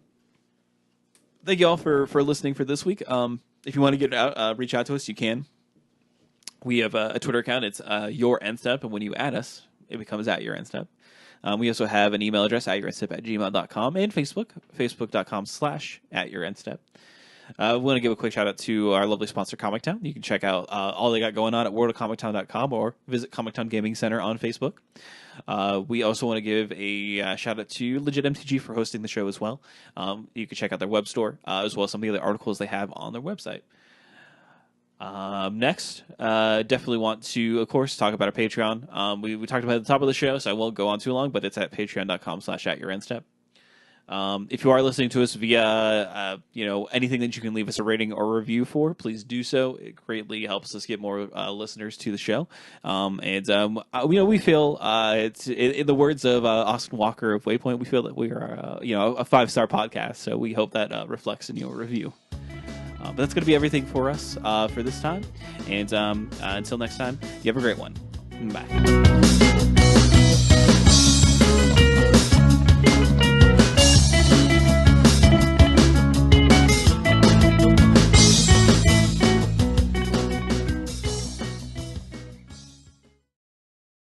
you all for listening for this week. If you want to get out, reach out to us, you can. We have a Twitter account. It's your Nth Step, and when you add us, it becomes at your Nth Step. We also have an email address at yournthstep@gmail.com and Facebook, facebook.com/@yournthstep. We want to give a quick shout out to our lovely sponsor, Comic Town. You can check out all they got going on at worldofcomictown.com or visit Comic Town Gaming Center on Facebook. We also want to give a shout out to Legit MTG for hosting the show as well. You can check out their web store as well as some of the other articles they have on their website. Next, definitely want to, of course, talk about our Patreon. We talked about it at the top of the show, so I won't go on too long, but it's at patreon.com/@yournthstep. If you are listening to us via, anything that you can leave us a rating or review for, please do so. It greatly helps us get more listeners to the show. We feel, it's in the words of Austin Walker of Waypoint, we feel that we are, a 5-star podcast. So we hope that reflects in your review. But that's going to be everything for us for this time. And until next time, you have a great one. Bye.